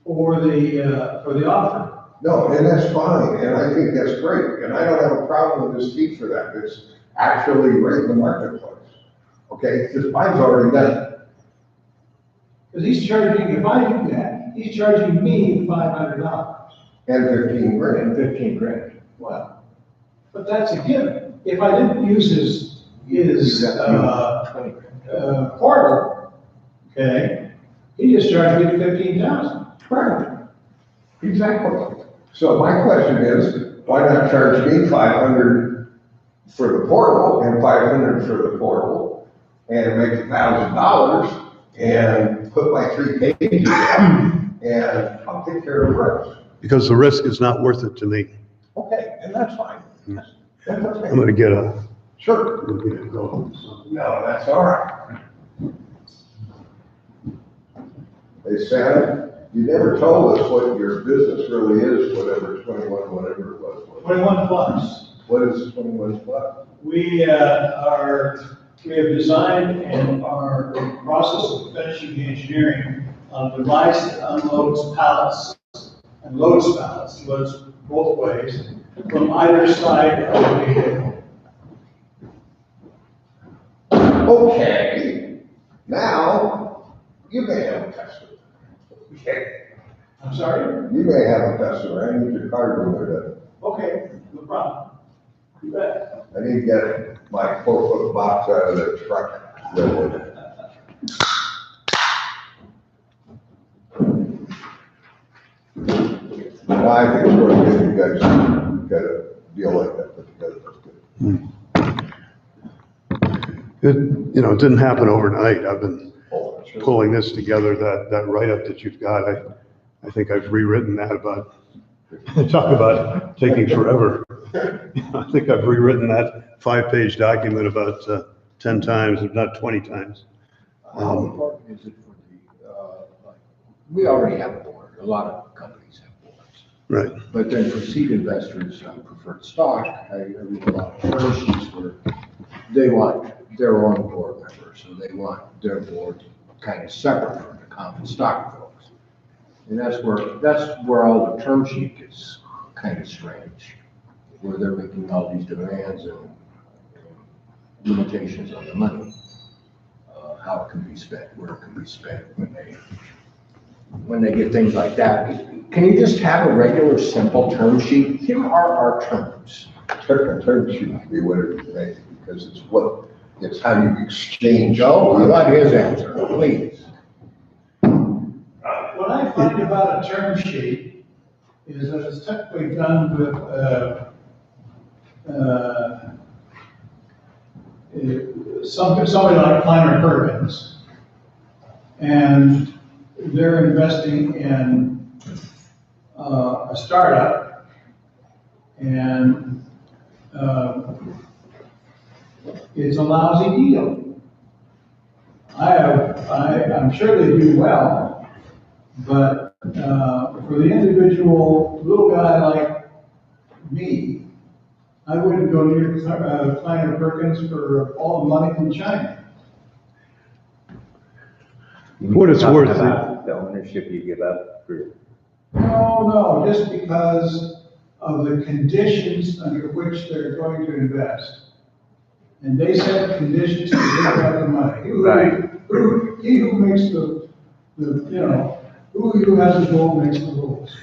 for the offer. No, and that's fine, and I think that's great, and I don't have a problem with this fee for that, it's actually right in the marketplace. Okay, because mine's already done. Because he's charging, if I do that, he's charging me $500. And 15 grand. And 15 grand. Well, but that's a given. If I didn't use his portal, okay, he just charged me 15,000. Right. Exactly. So my question is, why not charge me 500 for the portal and 500 for the portal and make $1,000 and put my 3 pages up and I'll take care of the rest. Because the risk is not worth it to me. Okay, and that's fine. That's okay. I'm gonna get a. Sure. No, that's all right. Hey, Santa, you never told us what your business really is, whatever 21, whatever it was. 21 plus. What is 21 plus? We have designed and are in the process of finishing the engineering of the device that unloads pallets and loads pallets, loads both ways from either side of the vehicle. Okay, now you may have a customer. Okay. I'm sorry? You may have a customer. I need your card when they're done. Okay, no problem. You bet. I need to get my 4-foot box out of the truck. Now, I think it's really good you guys got a deal like that put together. That's good. It didn't happen overnight. I've been Oh, that's really- pulling this together, that write-up that you've got. I think I've rewritten that about, talk about taking forever. I think I've rewritten that 5-page document about 10 times, if not 20 times. How important is it for we already have a board, a lot of companies have boards. Right. But then for seed investors, preferred stock, I read a lot of term sheets where they want their own board members, so they want their board kind of separate from the common stock folks. And that's where all the term sheet gets kind of strange, where they're making all these demands and limitations on the money, how it can be spent, where it can be spent when they get things like that. Can you just have a regular, simple term sheet? Here are our terms. Term sheet should be what it is, because it's how you exchange. Joe, I like his answer, please. What I find about a term sheet is that it's typically done with, somebody like Kleiner Perkins. And they're investing in a startup, and it's a lousy deal. I'm sure they do well, but for the individual little guy like me, I wouldn't go near Kleiner Perkins for all the money from China. What it's Talking worth. about the ownership you give up for. No, just because of the conditions under which they're going to invest. And they set conditions to get out the money. Right. He who makes who has the goal makes the rules.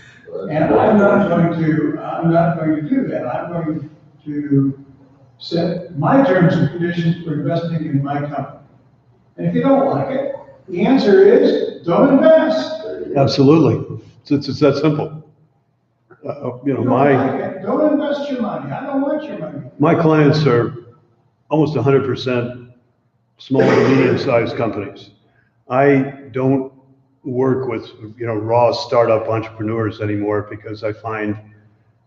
And I'm not going to do that. I'm going to set my terms and conditions for investing in my company. And if you don't like it, the answer is don't invest. Absolutely. It's that simple. Don't like it, don't invest your money. I don't want your money. My clients are almost 100% small to medium-sized companies. I don't work with, raw startup entrepreneurs anymore because I find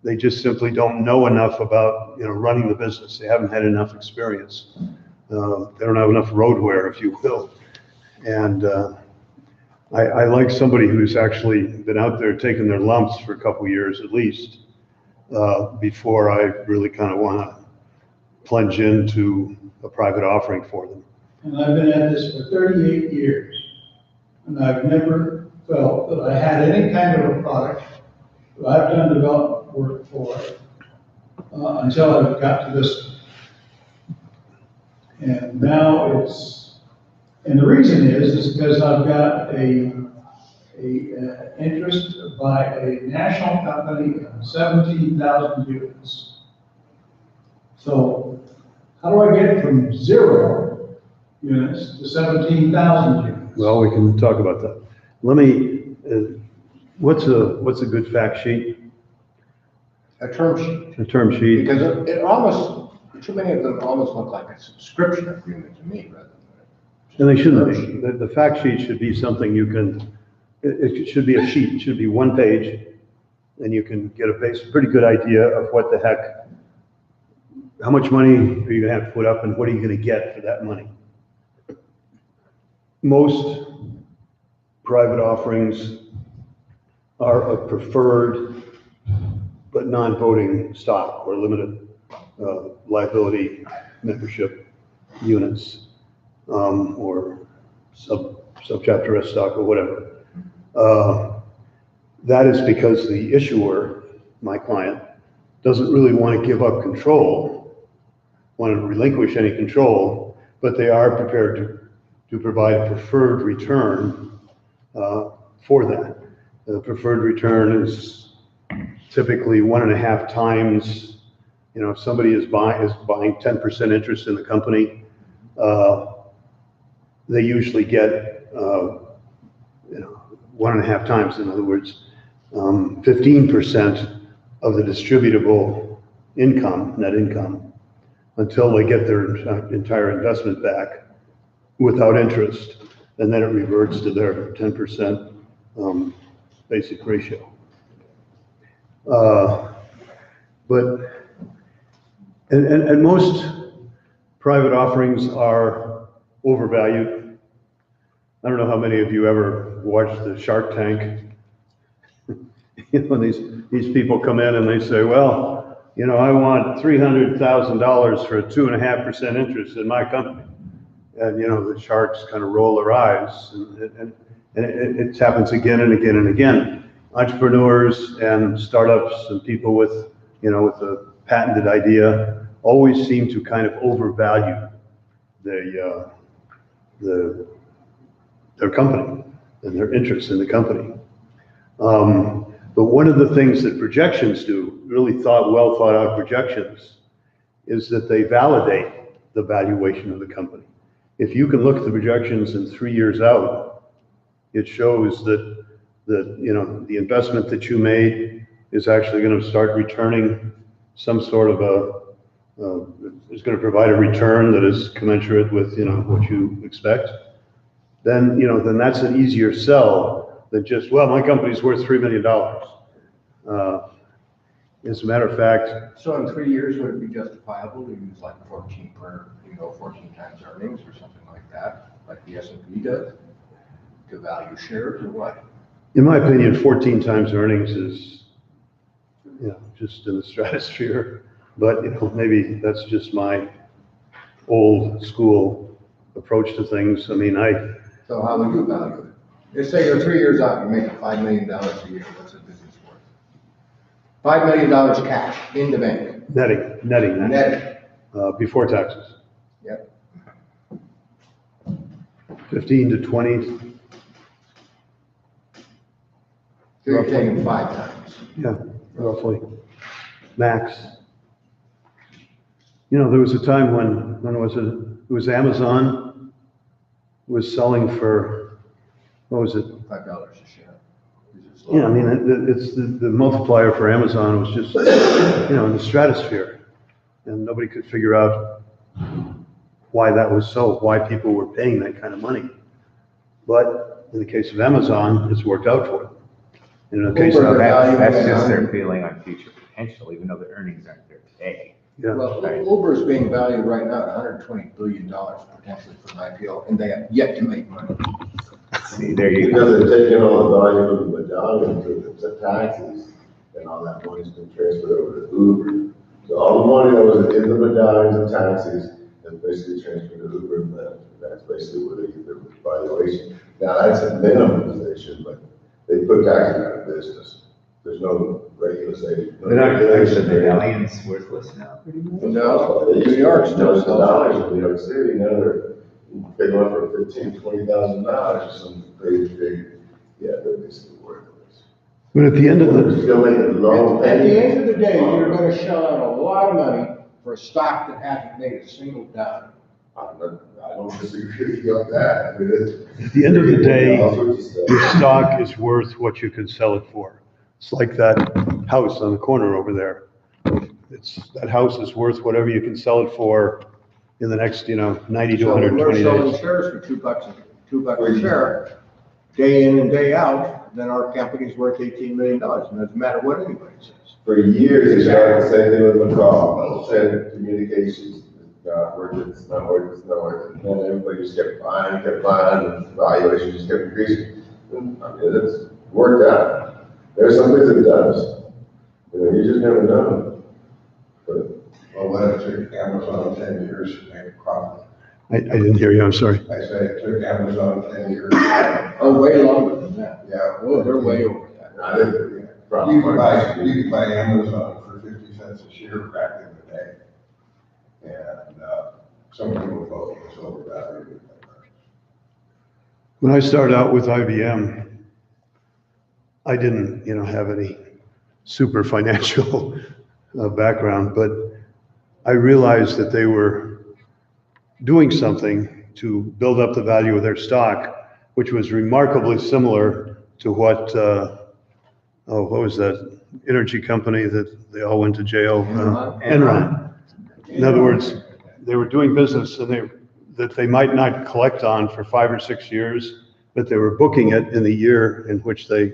they just simply don't know enough about, running the business. They haven't had enough experience. They don't have enough roadware, if you will. And I like somebody who's actually been out there taking their lumps for a couple years at least, before I really kind of want to plunge into a private offering for them. And I've been at this for 38 years, and I've never felt that I had any kind of a product that I've done development work for until I got to this. And now it's And the reason is because I've got a interest by a national company of 17,000 units. So how do I get from 0 units to 17,000 units? Well, we can talk about that. Let me, what's a good fact sheet? A term sheet. A term sheet? Because it almost, too many of them almost look like a subscription agreement to me rather than. And they shouldn't be. The fact sheet should be something you can, it should be a sheet, it should be 1 page, and you can get a pretty good idea of what the heck, how much money are you gonna have to put up and what are you gonna get for that money? Most private offerings are a preferred but non-voting stock or limited liability membership units, or subchapter S stock or whatever. That is because the issuer, my client, doesn't really want to give up control, want to relinquish any control, but they are prepared to provide a preferred return for that. The preferred return is typically 1.5 times, you know, if somebody is buying 10% interest in the company, they usually get, 1.5 times. In other words, 15% of the distributable income, net income, until they get their entire investment back without interest, and then it reverts to their 10% basic ratio. And most private offerings are overvalued. I don't know how many of you ever watched the Shark Tank. You know, these people come in and they say, well, you know, I want $300,000 for a 2.5% interest in my company. And, you know, the sharks kind of roll their eyes, and it happens again and again and again. Entrepreneurs and startups and people with, you know, with a patented idea always seem to kind of overvalue their company and their interest in the company. But one of the things that projections do, really well thought out projections, is that they validate the valuation of the company. If you can look at the projections in 3 years out, it shows that you know, the investment that you made is actually going to start returning some sort of is going to provide a return that is commensurate with, you know, what you expect. Then, you know, then that's an easier sell than just, well, my company's worth $3 million. As a matter of fact. So in 3 years, would it be justifiable to use like 14 times earnings or something like that, like the S&P does, to value shares or what? In my opinion, 14 times earnings is, you know, just in the stratosphere. But, you know, maybe that's just my old school approach to things. I mean, So how would you value it? Let's say you're 3 years out, you're making $5 million a year. What's the business worth? $5 million cash in the bank. Netting. Before taxes. Yep. 15 to 20. So you're taking 5 times. Yeah, roughly. Max. You know, there was a time when was it? It was Amazon was selling for, what was it? $5 a share. Yeah, I mean, it's the multiplier for Amazon was just, you know, in the stratosphere. And nobody could figure out why that was so, why people were paying that kind of money. But in the case of Amazon, it's worked out for them. In the case of that's just their feeling on future potential, even though the earnings aren't there today. yeah. Well, Uber is being valued right now at $120 billion potentially for an IPO, and they have yet to make money. See, there you Because go. they're taking all the value of the medallion to the taxes, and all that money's been transferred over to Uber. So all the money that was in the medallions and taxes is basically transferred to Uber, and that's basically where they get their valuation. Now, that's a minimization, but they put taxes out of business. There's no regulation. They're not going to the medallion's worthless now. No, New York still sells dollars in New York City, now They go for $15,000-$20,000 or something crazy big. Yeah, they're basically worthless. But at the end of the, Still making low At the pennies. end of the day, you're gonna shell out a lot of money for a stock that hasn't made a single dime. I don't disagree with you on that. I mean, at the end of the day, all sorts of stuff. your stock is worth what you can sell it for. It's like that house on the corner over there. That house is worth whatever you can sell it for in the next, 90 to So 120 we're selling days. shares for $2 a share, day in and day out, then our company's worth $18 million. It doesn't matter what anybody says. For years, they started the same thing with McCall, said communications, it's not worth it, it's not worth it, it's not worth it. And then everybody just kept buying, and the valuation just kept increasing. And, I mean, it's worked out. There's some things it does. You just never know. But Well, what it took Amazon 10 years to make a profit. I didn't hear you, I'm sorry. I say it took Amazon 10 years. Oh, way longer than that. Yeah. Oh, they're way over that. I think the You problem. could buy Amazon for 50 cents a share back in the day. And, some people thought it was overvalued. When I started out with IBM, I didn't, have any super financial background, but I realized that they were doing something to build up the value of their stock, which was remarkably similar to what was that energy company that they all went to jail? Enron. In other words, they were doing business that they might not collect on for 5 or 6 years, but they were booking it in the year in which they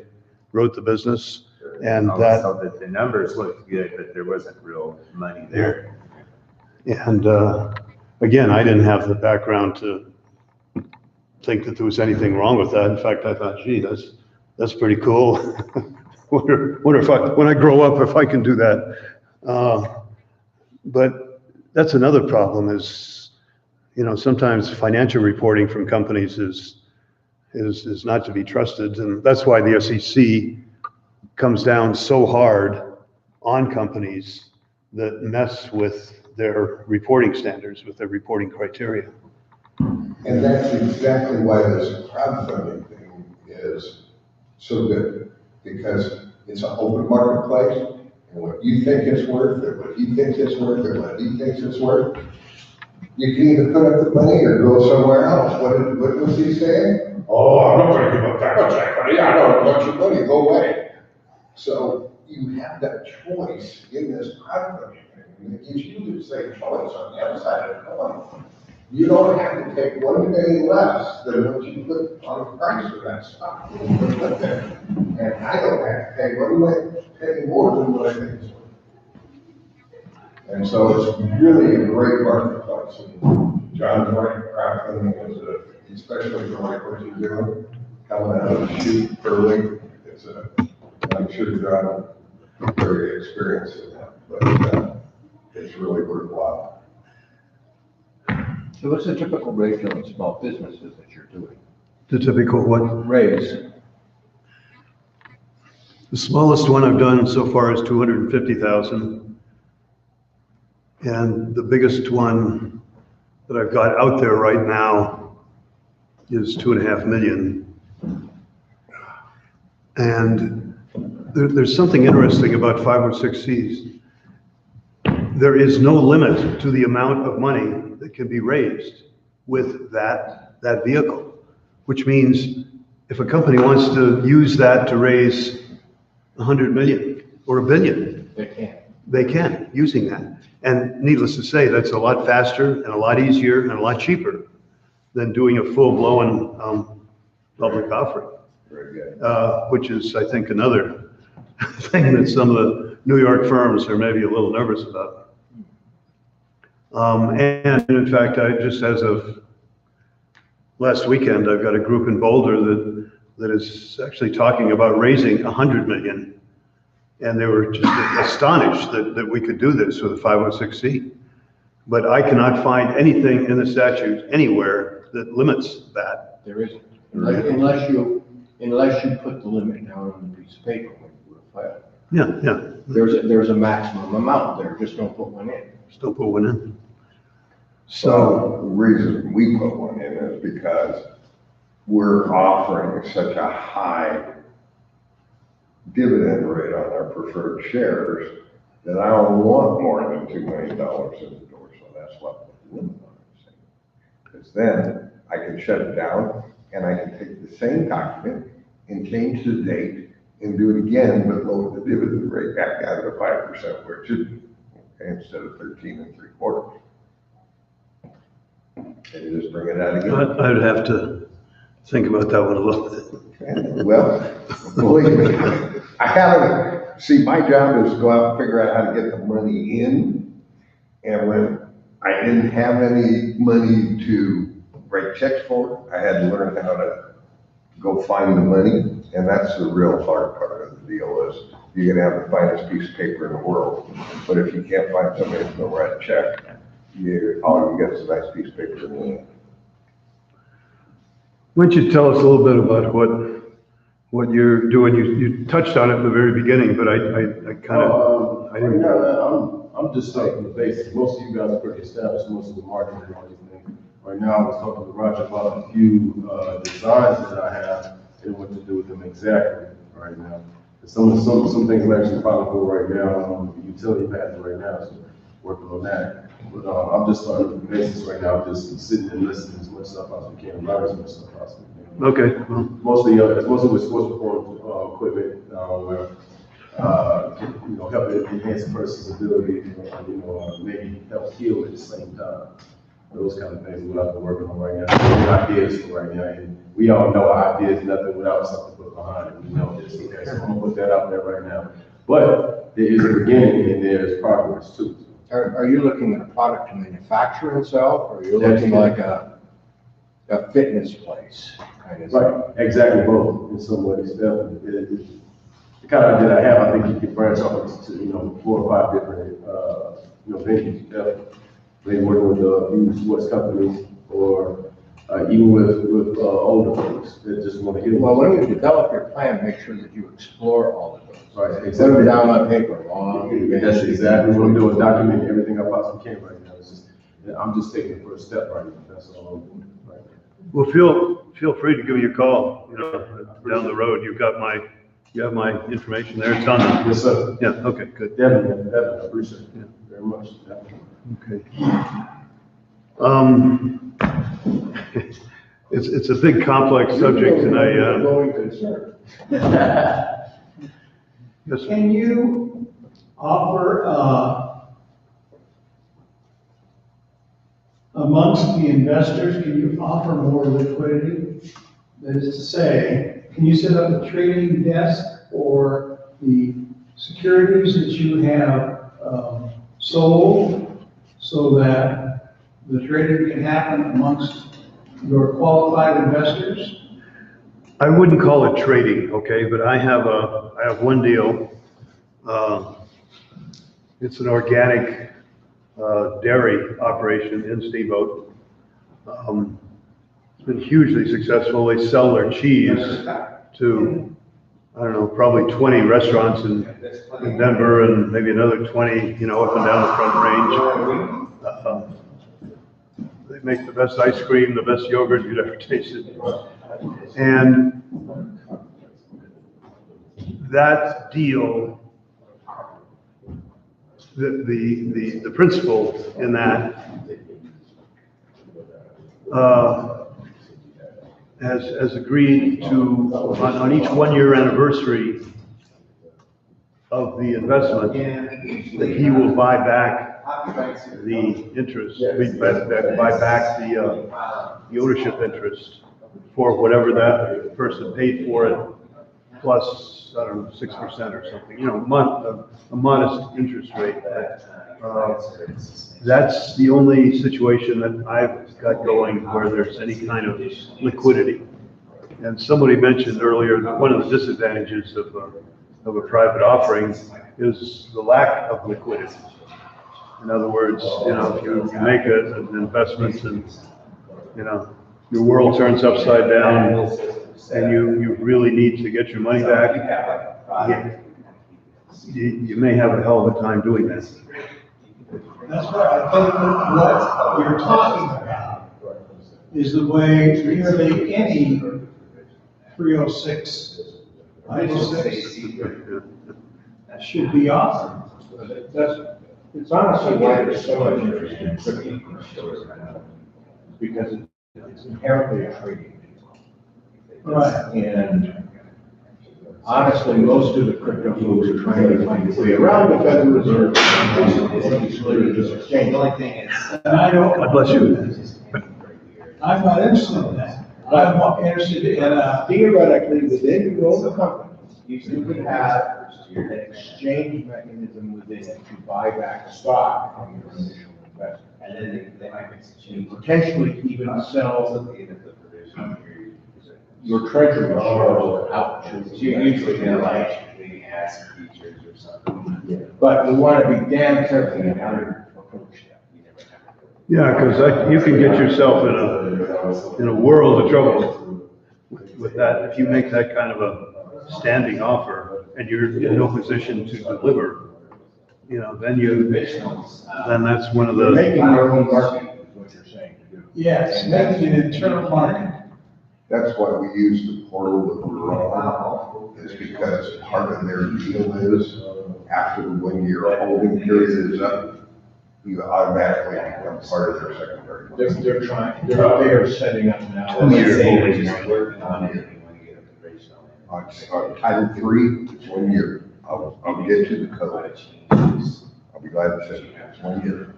wrote the business. And that, So that the numbers looked good, but there wasn't real money there. and again, I didn't have the background to think that there was anything wrong with that. In fact, I thought, gee, that's pretty cool. Wonder if when I grow up, if I can do that. But that's another problem is, sometimes financial reporting from companies is not to be trusted. And that's why the SEC comes down so hard on companies that mess with their reporting standards, with their reporting criteria. And that's exactly why this crowdfunding thing is so good, because it's an open marketplace, and what you think it's worth, and what he thinks it's worth, and what he thinks it's worth, you can either put up the money or go somewhere else. What was he saying? Oh, I'm not gonna give up that much equity, I don't want your money, go away. So you have that choice in this crowdfunding thing, and it gives you the same choice on the other side of the coin. You don't have to take one penny less than what you put on the price of that stock. And I don't have to pay one penny more than what I think it's worth. And so it's really a great marketplace. And John's right, crowdfunding is especially for like what you're doing, coming out of the chute early. I'm sure John is very experienced in that, but it's really worthwhile. So what's the typical ratio of small businesses that you're doing? The typical what? Raise. The smallest one I've done so far is 250,000. And the biggest one that I've got out there right now is 2.5 million. And there's something interesting about 506Cs. There is no limit to the amount of money that can be raised with that vehicle, which means if a company wants to use that to raise 100 million or $1 billion, they can using that. And needless to say, that's a lot faster and a lot easier and a lot cheaper than doing a full-blown public offering. Very good. Which is, I think, another thing that some of the New York firms are maybe a little nervous about. And in fact, just as of last weekend, I've got a group in Boulder that is actually talking about raising 100 million. And they were just astonished that we could do this with a 506C. But I cannot find anything in the statute anywhere that limits that. There isn't. Unless you put the limit down on a piece of paper when you file it. Yeah. There's a maximum amount there, just don't put one in. Still put one in. So the reason we put one in is because we're offering such a high dividend rate on our preferred shares that I don't want more than $2 million in the door, so that's what the limit on it is. Because then I can shut it down and I can take the same document and change the date and do it again, but lower the dividend rate back out to 5% where it should be, okay, instead of 13.75. And you just bring it out again. I'd have to think about that one a little bit. Well, believe me, I haven't, see, my job is to go out and figure out how to get the money in. And when I didn't have any money to write checks for, I had to learn how to go find the money. And that's the real hard part of the deal is you're gonna have the finest piece of paper in the world. But if you can't find somebody to go write a check, all you get is a nice piece of paper in the end. Why don't you tell us a little bit about what you're doing? You touched on it in the very beginning, but I kind of, I didn't. I'm just starting the basics. Most of you guys are pretty established, most of the marketing and everything. Right now, I was talking to Roger about a few designs that I have and what to do with them exactly right now. Some things are actually probably right now on the utility path right now, so working on that. But I'm just starting with the basics right now, just sitting and listening as much stuff as we can, learn as much stuff as we can. Okay. Well, Mostly with sports performance equipment, where help enhance a person's ability, maybe help heal at the same time. Those kind of things what I've been working on right now. Ideas for right now, and we all know ideas nothing without something put behind it. We know this, okay? So I'm gonna put that out there right now. But there is a beginning and there's progress too. Are you looking at a product to manufacture and sell, or are you looking like a fitness place kind of thing? Right, exactly both in some ways. Definitely. The kind of idea I have, I think you can branch off to 4 or 5 different venues. Definitely. Maybe working with huge sports companies or even with older folks that just want to get. Well, when you develop your plan, make sure that you explore all of those. Right, Put them down on paper. That's exactly what I'm doing. Document everything I possibly can right now. I'm just taking the first step right now. That's all I'm doing right now. well, feel free to give me a call. Down the road, you have my information there. It's on the. Yes, sir. Yeah. Okay. Good. Definitely. I appreciate it very much. Definitely. Okay. It's a big complex subject, and Going concern. yes, sir. Can you offer, amongst the investors, can you offer more liquidity? That is to say, can you set up a trading desk for the securities that you have sold so that the trading can happen amongst your qualified investors? I wouldn't call it trading, okay, but I have one deal. It's an organic dairy operation in Steamboat. It's been hugely successful. They sell their cheese to, I don't know, probably 20 restaurants in Denver and maybe another 20, up and down the Front Range. They make the best ice cream, the best yogurt you'd ever tasted. And that deal, the principal in that has agreed to, on each 1-year anniversary of the investment, that he will buy back the interest, buy back the ownership interest for whatever that person paid for it, plus, I don't know, 6% or something, a modest interest rate. That's the only situation that I've got going where there's any kind of liquidity. And somebody mentioned earlier that one of the disadvantages of a private offering is the lack of liquidity. In other words, if you make an investment and, your world turns upside down and you really need to get your money back, you may have a hell of a time doing that. That's right. I think what you're talking about is the way nearly any 306, 506 should be offered. It's honestly why there's so much interest in crypto right now. Because it's inherently a trading vehicle. Right. And honestly, most of the crypto folks are trying to find a way around the Federal Reserve. The only thing is, And I don't. God bless you. I'm not interested in that. I'm more interested in, Theoretically, within your own company, you could have an exchange mechanism within it to buy back stock from your initial investment. and then they might make some And changes. potentially even sell at the end of the provision period. your treasury shares out So to. you usually get like, maybe add some features or something. But you want to be damn careful in how you approach that. You never have to. Yeah, because you can get yourself in a world of trouble with that. If you make that kind of a standing offer and you're in no position to deliver, then that's one of You're the, making your own market, is what you're saying to do. yes, making an internal market. That's why we use the portal that we're on, is because part of their deal is after the 1 year holding period is up, you automatically become part of their secondary market. They're setting up now. Working on it, you want to get a conventional. On Title III, it's 1 year. I'll get you the code. I'll be glad to send you. It's 1 year.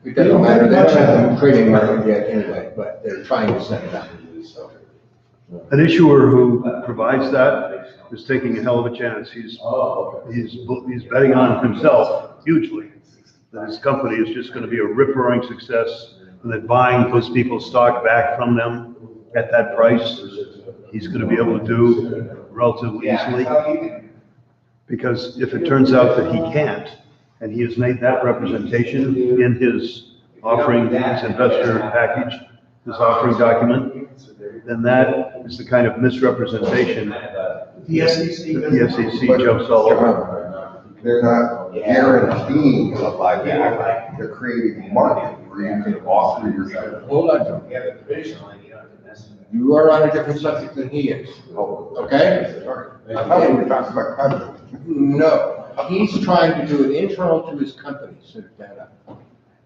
It doesn't matter, they don't have a trading market yet anyway, but they're trying to set it up. an issuer who provides that is taking a hell of a chance. He's betting on himself hugely, that his company is just going to be a rip-roaring success, and that buying those people's stock back from them at that price, he's going to be able to do relatively easily. Because if it turns out that he can't, and he has made that representation in his offering, his investor package, his offering document, then that is the kind of misrepresentation The SEC. that the SEC jumps all over. They're not guaranteeing a buyback, they're creating a market where you can offer your shares. Hold on, John. Yeah, but traditionally, you don't have to mess with it. You are on a different subject than he is, okay? I thought we were talking about conduct. No, he's trying to do it internal to his company, set that up.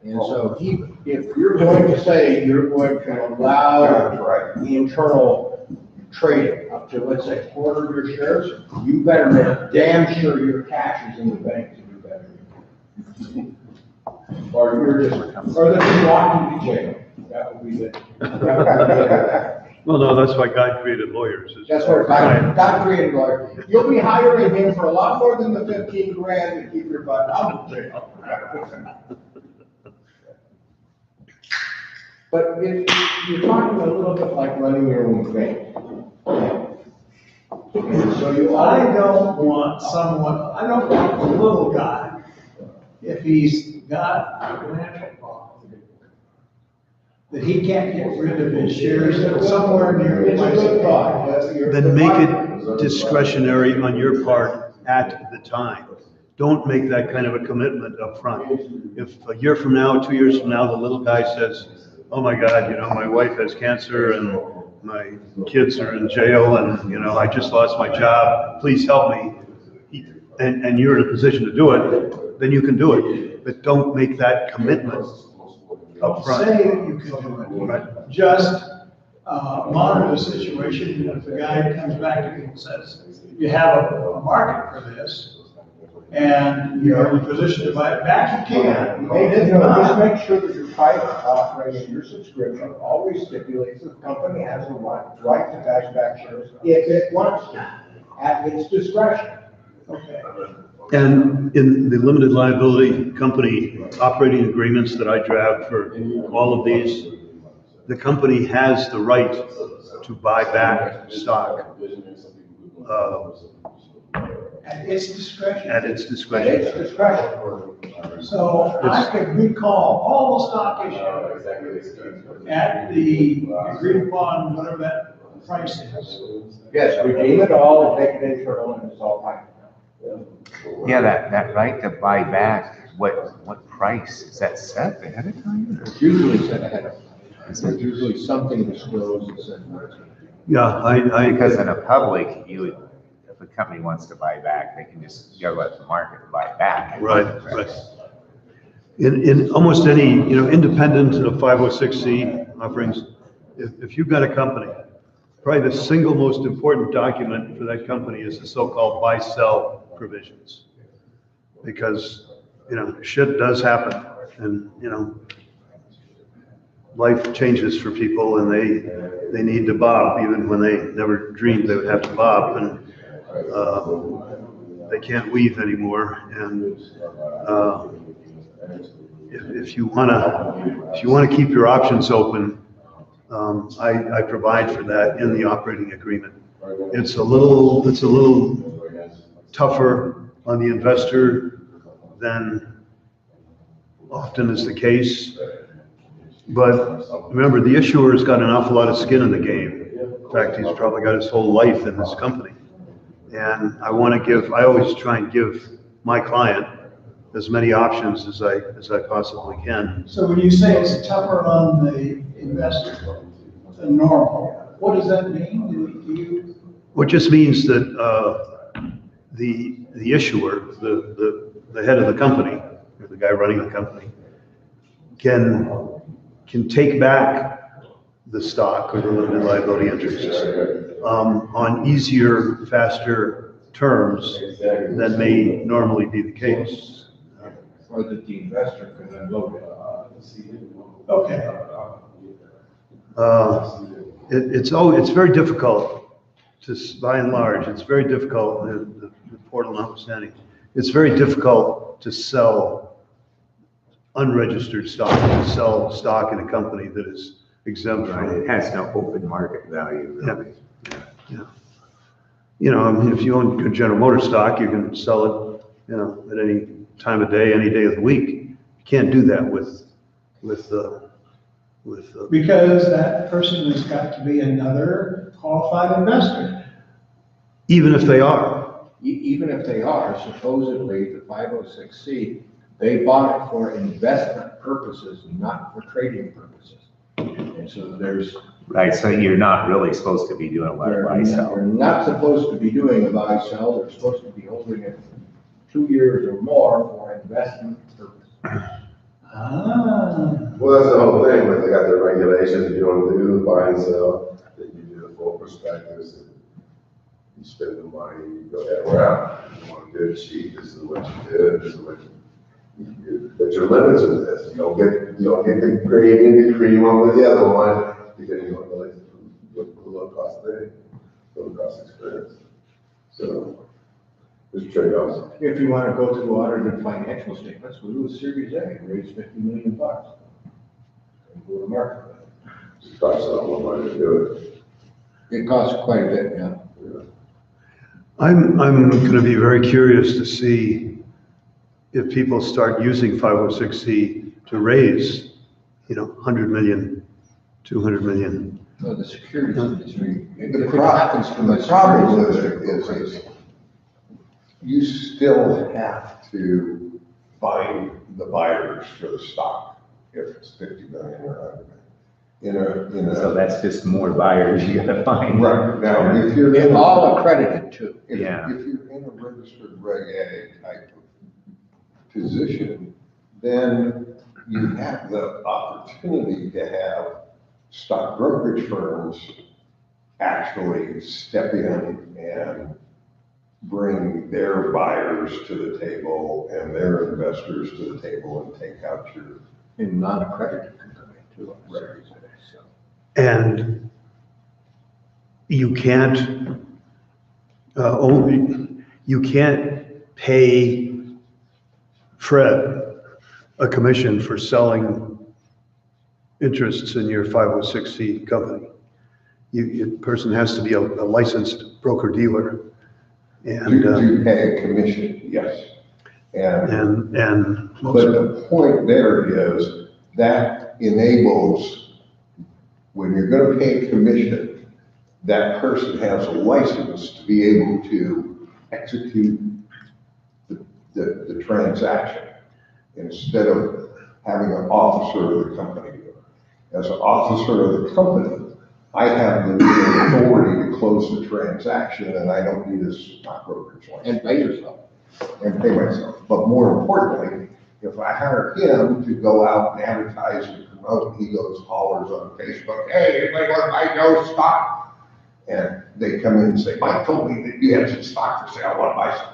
And so if you're going to say you're going to allow That's right. the internal trading up to, let's say, a quarter of your shares, you better make damn sure your cash is in the bank to do better. Or you're just, or they'll be locked into jail. That would be the. Well, no, that's why God created lawyers. That's what God created lawyer. You'll be hiring him for a lot more than the 15 grand to keep your butt out of jail. But you're talking a little bit like running your own bank. So I don't want the little guy, if he's got a financial problem, that he can't get rid of his shares somewhere near. It's a good thought. Then make it discretionary on your part at the time. Don't make that kind of a commitment up front. If a year from now, 2 years from now, the little guy says, oh my God, my wife has cancer and my kids are in jail and, I just lost my job, please help me. And you're in a position to do it, then you can do it. But don't make that commitment up front. Say that you can do it. Right. Just monitor the situation, and if the guy comes back to you and says, you have a market for this, and you're in a position to buy it back, you can. Just make sure that your private offering and your subscription always stipulates that the company has a right to cash back shares if it wants to, at its discretion. Okay. And in the limited liability company operating agreements that I draft for all of these, the company has the right to buy back stock At its discretion. at its At discretion. its discretion. So I could recall all the stock issues at the agreed upon, whatever that price is. Yes, redeem it all and take it internal and it's all fine. Yeah, that right to buy back what price? Is that set ahead of time? It's usually set ahead of time. It's usually something disclosed that says what it's going to be. Yeah, Because in a public, if a company wants to buy back, they can just go let the market buy back. Right. In almost any, independent of 506C offerings, if you've got a company, probably the single most important document for that company is the so-called buy-sell provisions. Because, shit does happen and, life changes for people and they need to bob even when they never dreamed they would have to bob, and they can't weave anymore. And if you want to keep your options open, I provide for that in the operating agreement. It's a little tougher on the investor than often is the case. But remember, the issuer's got an awful lot of skin in the game. In fact, he's probably got his whole life in this company. And I always try and give my client as many options as I possibly can. So when you say it's tougher on the investor than normal, what does that mean? Do you? Which just means that the issuer, the head of the company, or the guy running the company, can take back the stock or the limited liability interests on easier, faster terms than may normally be the case. Or that the investor can unload it. Okay. It's very difficult by and large, it's very difficult, the portal notwithstanding, it's very difficult to sell unregistered stock, to sell stock in a company that is exempt from. It has no open market value, really. Yeah. If you own General Motors stock, you can sell it, at any time of day, any day of the week. You can't do that with Because that person has got to be another qualified investor. even if they are. Even if they are, supposedly the 506C, they bought it for investment purposes, not for trading purposes. And so there's. Right, so you're not really supposed to be doing a lot of buy They're sell. not supposed to be doing a buy sell, they're supposed to be holding it 2 years or more for investment purposes. Well, that's the whole thing, but they got their regulations, if you want to do the buy and sell, then you do the full prospectus, and you spend the money, you go that route. If you want to do it cheap, this is what you do, this is what but your limits are this, you don't get the gravy and the cream over the other one, because you want the low cost thing, low cost experience. So, there's trade-offs. If you want to go through audited financial statements, we do a Series A, raise $50 million. And go to market. It costs a lot more money to do it. It costs quite a bit, yeah. I'm going to be very curious to see if people start using 506C to raise, 100 million, 200 million. So the securities industry, The if it happens to the problem with it is you still have to find the buyers for the stock if it's 50 million or 100 million. So that's just more buyers you gotta find. Right, now, if you're They're in all accredited too. if Yeah. you're in a registered Reg A type of position, then you have the opportunity to have stock brokerage firms actually step in and bring their buyers to the table and their investors to the table and take out your. And non-accredited can come in too. Right. So. And you can't pay Fred a commission for selling interests in your 506C company. The person has to be a licensed broker-dealer. And, To pay a commission, yes. and But the point there is that enables, when you're gonna pay a commission, that person has a license to be able to execute the transaction. instead of having an officer of the company do it. As an officer of the company, I have the legal authority to close the transaction, and I don't need a stockbroker's license. And pay yourself. And pay myself. But more importantly, if I hire him to go out and advertise and promote, he goes hollers on Facebook, hey, anybody want to buy no stock? And they come in and say, Mike told me that you had some stock for sale, I want to buy some.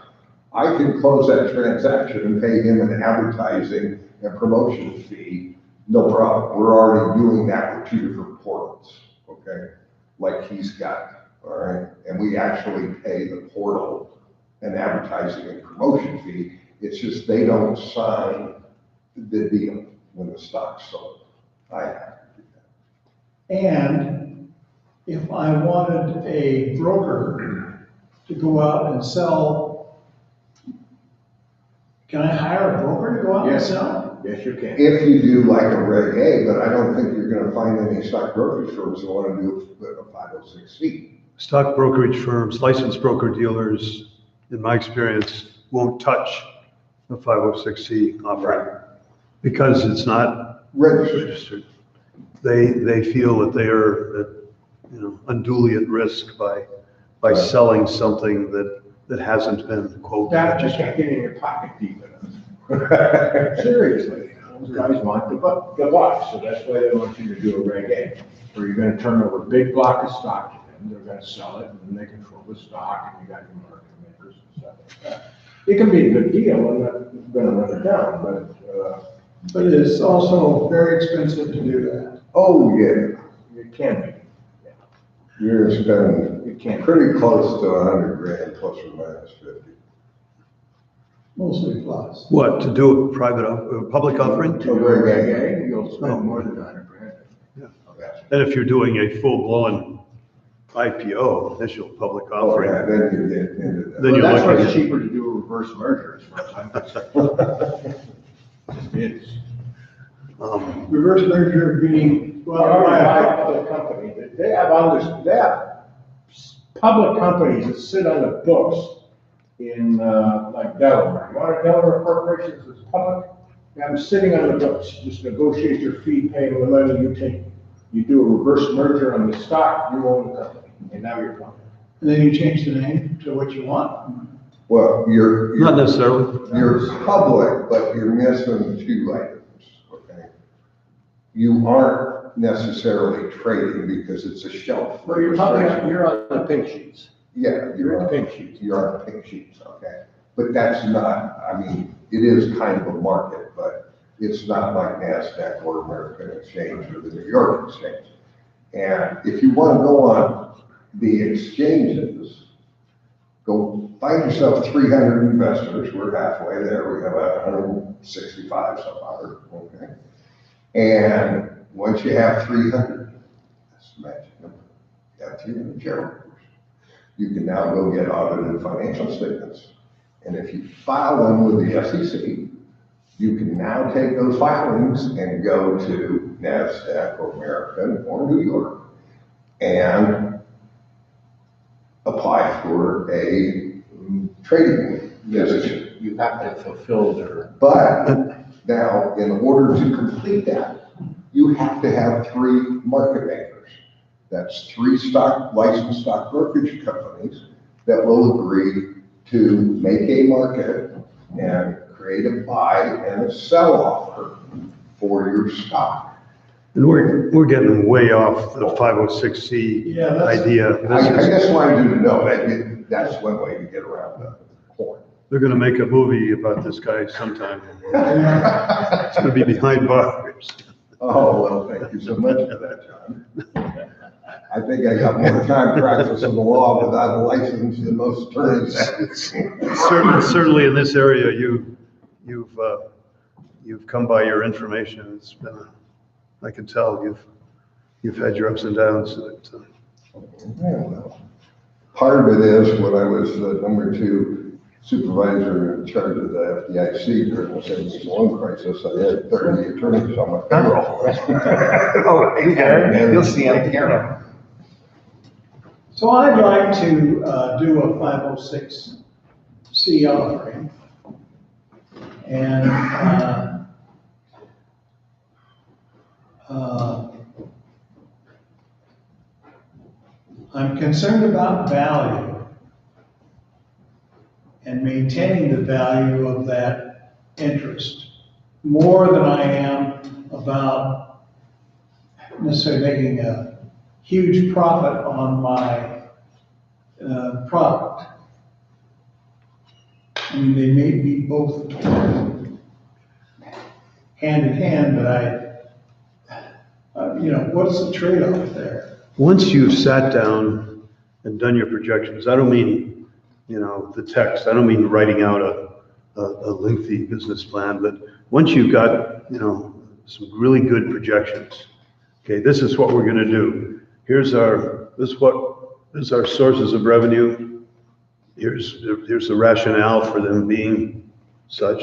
I can close that transaction and pay him an advertising and promotion fee, no problem. We're already doing that with 2 different portals, okay? Like he's got, all right? And we actually pay the portal an advertising and promotion fee. It's just they don't sign the deal when the stock's sold. I have to do that. And if I wanted a broker to go out and sell, can I hire a broker to go out and Yes. sell? Yes, you can. If you do like a Reg A, but I don't think you're gonna find any stock brokerage firms that wanna do a 506C. Stock brokerage firms, licensed broker dealers, in my experience, won't touch a 506C offering because it's not registered. They feel that they are, unduly at risk by selling something that hasn't been, quote, That just registered. can't get in your pocket deep enough. Seriously, those guys want the buck, so that's why they want you to do a Reg A. Where you're gonna turn over a big block of stock to them, they're gonna sell it, and then they control the stock, and you got your market makers and stuff like that. It can be a good deal, I'm not gonna run it down, But it's also very expensive to do that. Oh, yeah, it can be. you're gonna spend It can. pretty close to 100 grand plus or minus 50. Mostly plus. What, to do a public offering? To do a Reg A, you'll spend more than 100 grand. Yeah. Oh, that's- And if you're doing a full-blown IPO, initial public Oh, offering, yeah, then you get into that. Then Well, you're that's why looking it's at- cheaper to do a reverse merger, as far as I'm concerned. It is. Reverse merger being, Well, well, buy a public company, they have public companies that sit on the books in, like Delaware. You want a Delaware corporation that's public? You have them sitting on the books, you just negotiate your fee, pay them the money you take. You do a reverse merger on the stock, you own the company, and now you're public. and then you change the name to what you want. Well, you're not necessarily. public, but you're missing 2 items, okay? You aren't necessarily trading because it's a shelf. Well, you're public, you're on the pink sheets. Yeah, You're on the pink sheets. You're on the pink sheets, okay? But that's not, I mean, it is kind of a market, but it's not like NASDAQ or American Exchange or the New York Exchange. And if you want to go on the exchanges, go find yourself 300 investors. We're halfway there. We have about 165 so far, okay? And once you have 300, that's the magic number. You have 300 shareholders. You can now go get audited financial statements. And if you file them with the SEC, you can now take those filings and go to NASDAQ or American or New York and apply for a trading position. You have to fulfill their. But now, in order to complete that, you have to have 3 market makers. That's 3 licensed stock brokerage companies that will agree to make a market and create a buy and a sell offer for your stock. And we're getting way off the 506C Yeah, that's- idea. I This is, just wanted you to know that that's one way to get around the horn. they're gonna make a movie about this guy sometime. It's gonna be behind bars. Oh, well, thank you so much for that, John. I think I got more time practicing the law without a license than most attorneys. Certainly in this area, you've come by your information. It's been, I can tell you've had your ups and downs. Yeah, well, part of it is when I was the number 2 supervisor in charge of the FDIC during the savings and loan crisis, I had 30 attorneys on my payroll. Oh, yeah, you'll see him here. So I'd like to do a 506C offering. And I'm concerned about value and maintaining the value of that interest more than I am about necessarily making a huge profit on my product. I mean, they may be both hand in hand, but what's the trade-off there? Once you've sat down and done your projections, I don't mean, the text, I don't mean writing out a lengthy business plan, but once you've got, some really good projections, okay, this is what we're gonna do. Here's our sources of revenue. Here's the rationale for them being such.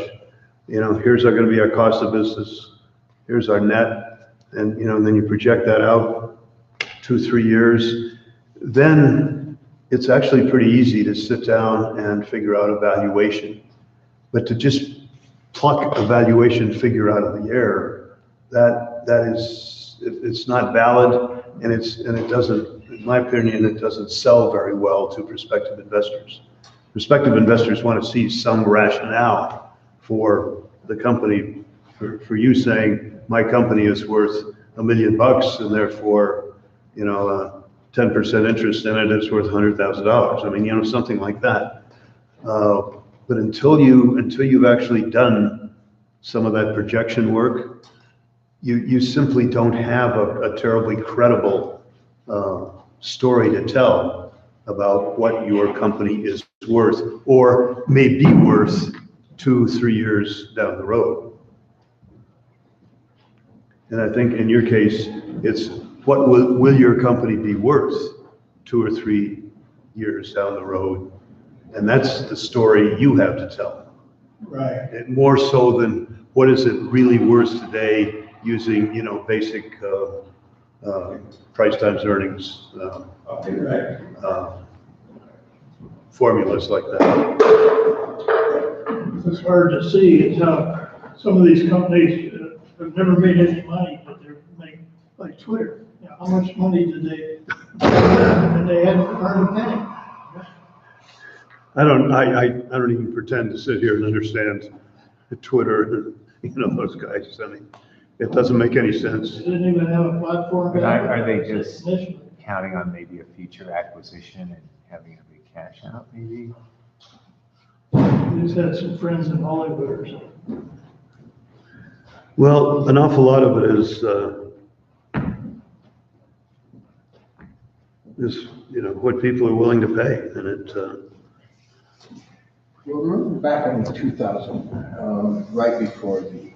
Here's gonna be our cost of business. Here's our net. And, then you project that out 2-3 years. Then it's actually pretty easy to sit down and figure out a valuation. But to just pluck a valuation figure out of the air, it's not valid, and it doesn't, in my opinion, it doesn't sell very well to prospective investors. Prospective investors want to see some rationale for the company, for you saying, my company is worth $1 million, and therefore, 10% interest in it is worth $100,000. I mean, something like that. But until you've actually done some of that projection work, you simply don't have a terribly credible story to tell about what your company is worth or may be worth 2-3 years down the road. And I think in your case, it's what will your company be worth 2 or 3 years down the road? And that's the story you have to tell. Right. And more so than what is it really worth today using, basic price times earnings formulas like that. It's hard to see is how some of these companies have never made any money, but they're making, like Twitter. How much money did they, and they hadn't earned a penny? I don't even pretend to sit here and understand Twitter, those guys. I mean, it doesn't make any sense. They didn't even have a platform. But are they just initially. counting on maybe a future acquisition and having a big cash out, maybe? They just had some friends in Hollywood or something. Well, an awful lot of it is what people are willing to pay, and it. Well, remember back in 2000, right before the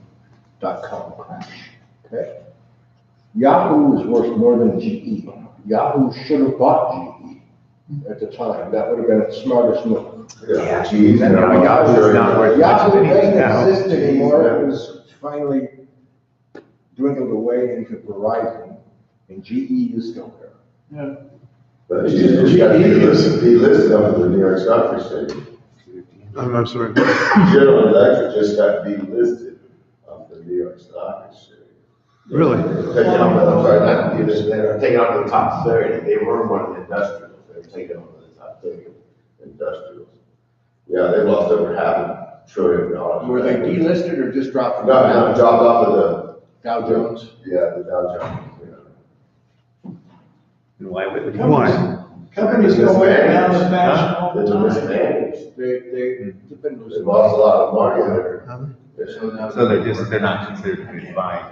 .com crash, okay? Yahoo was worth more than GE. Yahoo should have bought GE at the time. That would have been the smartest move. Yeah, geez, Yahoo's not worth much Yahoo of anything now. doesn't exist anymore. It was finally dwindled away into Verizon, and GE is still there. Yeah. But GE got delisted off the New York Stock Exchange. I'm sorry. General Electric just got delisted off the New York Stock Exchange. Really? Taking off the top 30. They were one of the industrials. They were taking off the top 30 industrials. Yeah, they lost over $500 billion. Were they delisted or just dropped? From No, dropped off of the Dow Jones? Yeah, the Dow Jones. And why would Why? Companies go way down the fashion all It's the a time. mismanaged. They've been They losing. lost a lot of money there. So they're not considered a good buy.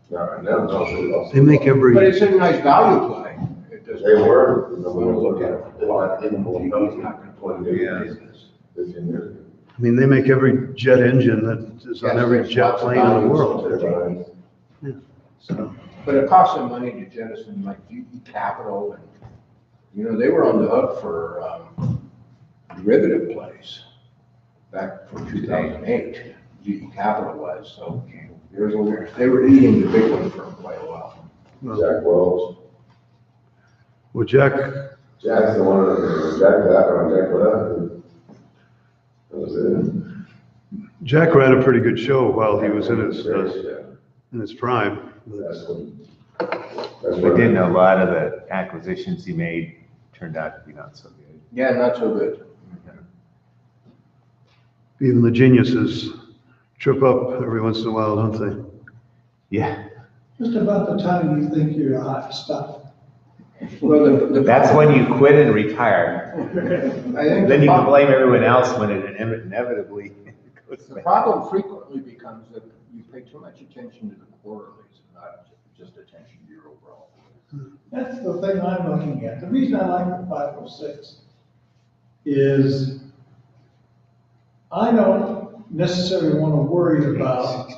No, They make every. But it's a nice value play. It doesn't- They were. Look at it. They want in the GE's not gonna play Yeah. business. 15 years ago. I mean, they make every jet engine that is on Yes, every there's jet lots of plane in the values world. to it. Yeah. So, But it costs them money to jettison like GE Capital and, they were on the hook for derivative plays back from 2008. GE Capital was, so they were eating the big one for quite a while. Jack Welch. well, Jack, Jack's the one that, Jack left. That was it. Jack ran a pretty good show while he was in his in its prime. That's what. But then a lot of the acquisitions he made turned out to be not so good. Yeah, not so good. Even the geniuses trip up every once in a while, don't they? Yeah, Just about the time you think you're hot stuff. Well, that's when you quit and retire. I think Then you can blame everyone else when it inevitably goes the bad. problem frequently becomes that you pay too much attention to the quarterlies, and not just attention to your overall. That's the thing I'm looking at. The reason I like the 506 is I don't necessarily want to worry about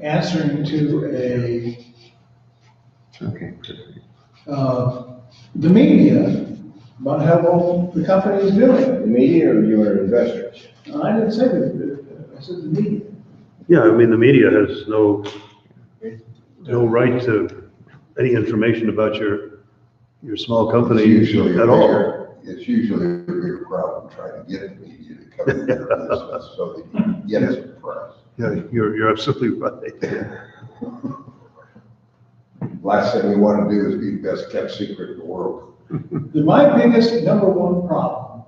answering to Okay, perfect. the media about how well the company is doing. The media or your investors? I didn't say that, I said the media. Yeah, I mean, the media has no right to any information about your small company It's usually at all. It's usually a bigger problem trying to get the media to cover your business so that you can get it to press. Yeah, you're absolutely right. Last thing we want to do is be the best kept secret in the world. My biggest number one problem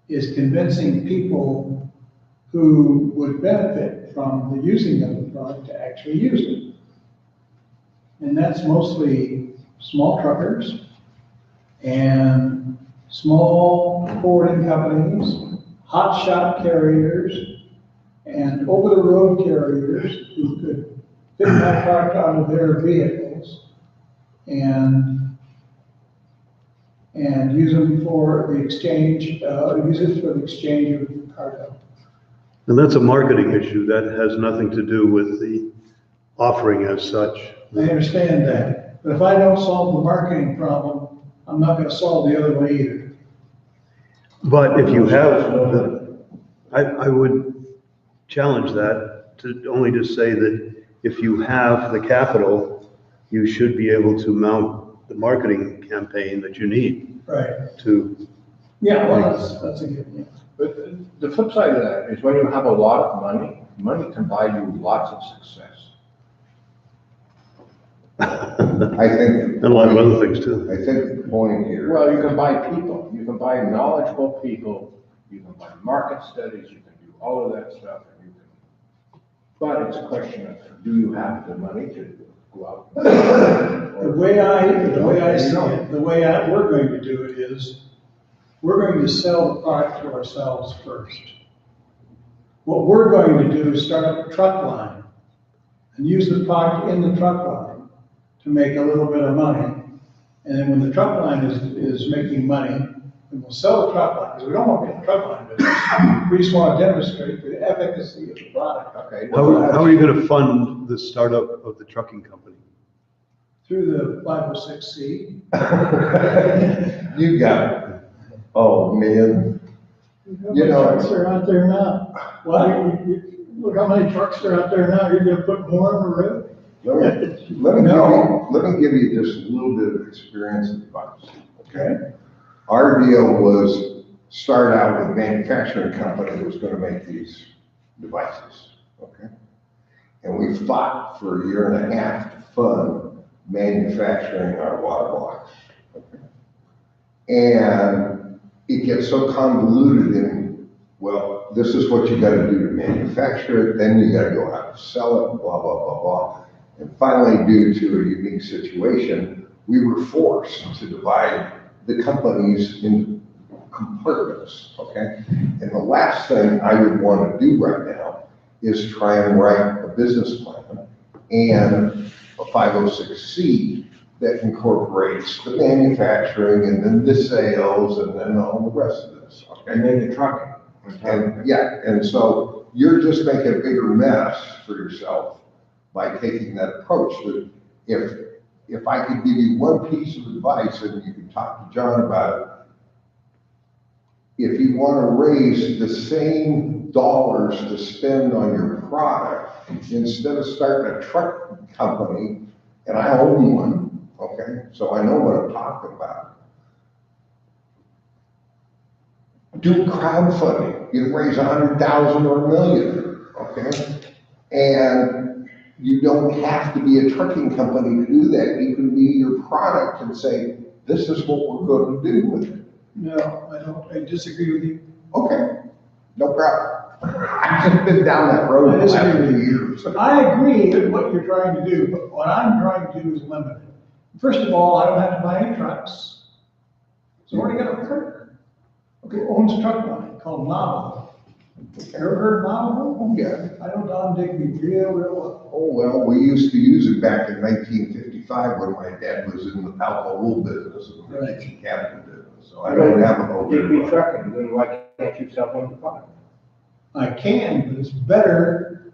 is convincing people who would benefit from the using of the product to actually use it. And that's mostly small truckers and small forwarding companies, hotshot carriers, and over-the-road carriers who could fit my product onto their vehicles and use them for the exchange, use it for the exchange of cargo. And that's a marketing issue. That has nothing to do with the offering as such. I understand that, but if I don't solve the marketing problem, I'm not gonna solve the other one either. But if you have, I would challenge that to only to say that if you have the capital, you should be able to mount the marketing campaign that you need Right. to. Yeah, well, that's a good, yeah. But the flip side of that is when you have a lot of money, money can buy you lots of success. I think. And a lot of other things too. I think the point here. Well, you can buy people, you can buy knowledgeable people, you can buy market studies, you can do all of that stuff, and you can, but it's a question of, do you have the money to go out? The way I see it, we're going to do it is, we're going to sell the product to ourselves first. What we're going to do is start up a truck line and use the product in the truck line to make a little bit of money. And then when the truck line is making money, then we'll sell the truck line, because we don't want to be in the truck line business. We just want to demonstrate the efficacy of the product. Okay. How are you going to fund the startup of the trucking company? Through the 506C. You got it. Oh, man. How many trucks are out there now? Well, look how many trucks are out there now, you're gonna put more on the road? Let me give you just a little bit of experience advice, okay? Our deal was start out with a manufacturing company that was gonna make these devices, okay? And we fought for a year and a half to fund manufacturing our water blocks, okay? And it gets so convoluted in, well, this is what you gotta do to manufacture it, then you gotta go out and sell it, blah, blah, blah, blah. And finally, due to a unique situation, we were forced to divide the companies into compartments, okay? And the last thing I would want to do right now is try and write a business plan and a 506C that incorporates the manufacturing and then the sales and then all the rest of this, okay? And then the trucking. And yeah, and so you're just making a bigger mess for yourself by taking that approach. That if I could give you one piece of advice, and you can talk to John about it, if you want to raise the same dollars to spend on your product, instead of starting a truck company, and I own one, okay, so I know what I'm talking about. Do crowdfunding. You can raise 100,000 or $1 million, okay? And you don't have to be a trucking company to do that. You can be your product and say, this is what we're going to do with it. No, I don't, I disagree with you. Okay, no problem. I've just been down that road I the last disagree few with you. years. I agree with what you're trying to do, but what I'm trying to do is limit it. First of all, I don't have to buy any trucks. So I already got a truck. Okay, owns a truck line called Navajo. Ever heard of Navajo? Oh, yeah. I know Don Digby real well. Oh, well, we used to use it back in 1955 when my dad was in the alcohol wool business and the Right. kitchen cabinet business. So I don't have a whole. Digby trucking, then why can't you sell one to product? I can, but it's better,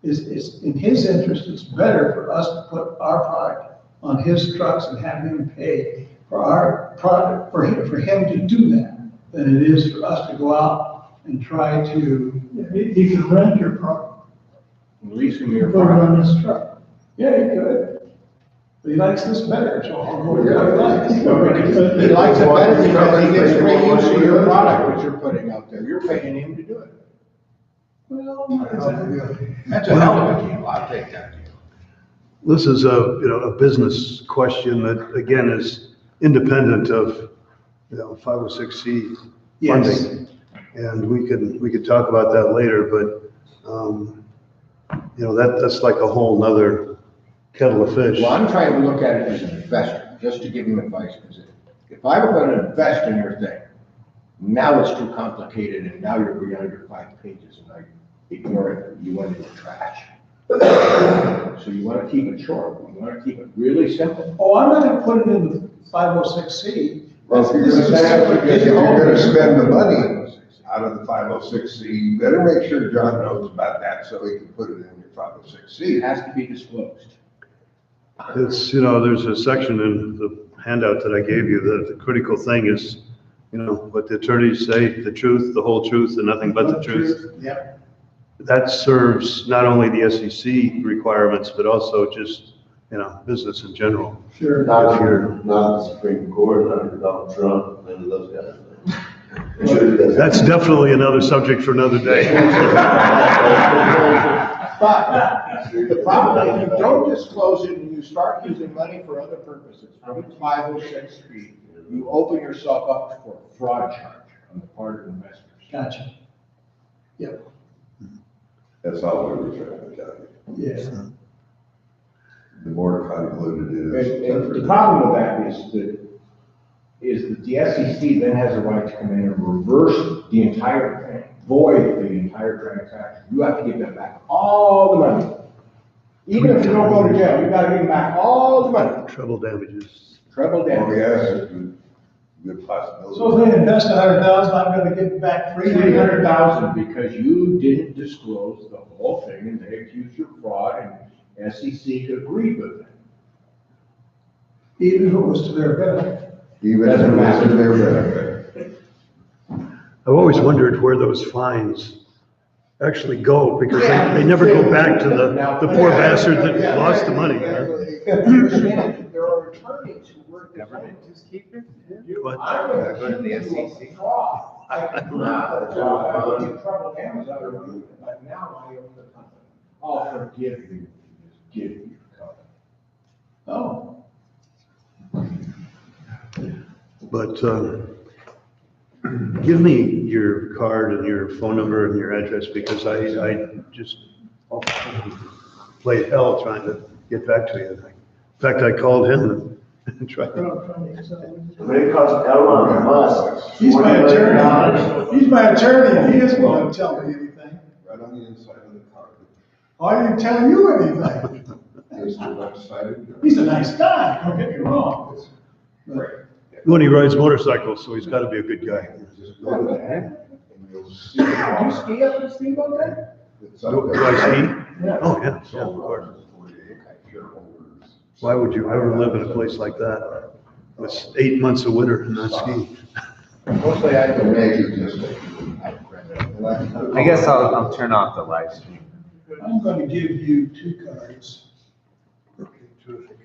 is in his interest, it's better for us to put our product on his trucks and have him pay for our product, for him to do that, than it is for us to go out and try to, he can rent your product. Leasing your Put it product. on his truck. Yeah, he could. But he likes this better, so I'll go with what he likes. He likes it better because he gets free use of your product, which you're putting out there. You're paying him to do it. Well, not exactly. That's a hell of a deal. I'll take that deal. This is a business question that, again, is independent of, 506C Yes. funding. And we could talk about that later, but, that's like a whole nother kettle of fish. Well, I'm trying to look at it as an investor, just to give him advice, because if I were going to invest in your thing, now it's too complicated, and now you're beyond your 5 pages, and I ignore it, you went into trash. So you want to keep it short, you want to keep it really simple. Oh, I'm not gonna put it in the 506C. Well, if you're This is gonna separate. spend the money out of the 506C, you better make sure John knows about that so he can put it in your It 506C. has to be disclosed. It's, there's a section in the handout that I gave you that the critical thing is, what the attorneys say, the truth, the whole truth, and nothing but the truth. Yep. That serves not only the SEC requirements, but also just, business in general. Sure. If you're- Not the Supreme Court, not Donald Trump, none of those guys. That's definitely another subject for another day. But the problem is you don't disclose it and you start using money for other purposes. From 506B, you open yourself up for a fraud charge on the part of investors. Gotcha. Yep, That's all we were trying to tell you. yeah. The more convoluted it And the is. problem with that is that the SEC then has a right to come in and reverse the entire thing, void the entire transaction. You have to give them back all the money. Even if you don't go to jail, you gotta give them back all the money. Treble damages. Treble Oh, damage. yes, good possibility. So if they invest 100,000, I'm gonna give back 300,000 because you didn't disclose the whole thing and they accused you of fraud and SEC agreed with it. Even if it was to their benefit. Even if Doesn't matter. it's to their benefit. I've always wondered where those fines actually go, because they never go back to the poor bastard that lost the money. Understand, there are attorneys who work. Government just keep it? What? I'm Go to the accusing you of SEC. fraud. I could not have done it. Trouble damage, I would do it, but now I own the company. I'll forgive you, just give you your company. Oh. But give me your card and your phone number and your address, because I just played hell trying to get back to you. In fact, I called him and tried to. It costs Elon Musk. He's my $20 million. attorney. He's my attorney, and he isn't gonna tell me anything. Right on the inside of the car. I didn't tell you anything. Is the website. He's a nice guy, don't get me wrong. Right. When he rides motorcycles, so he's got to be a good guy. Just go to that, and you'll see. Do you ski up and steam on that? It's Do up do there. I ski? Yeah. Oh, yeah, It's yeah, of all course. ours, 48 shareholders. Why would you ever live in a place like that with 8 months of winter and not ski? Mostly I The go. major district. I guess I'll turn off the live stream. I'm gonna give you 2 cards. Okay, terrific.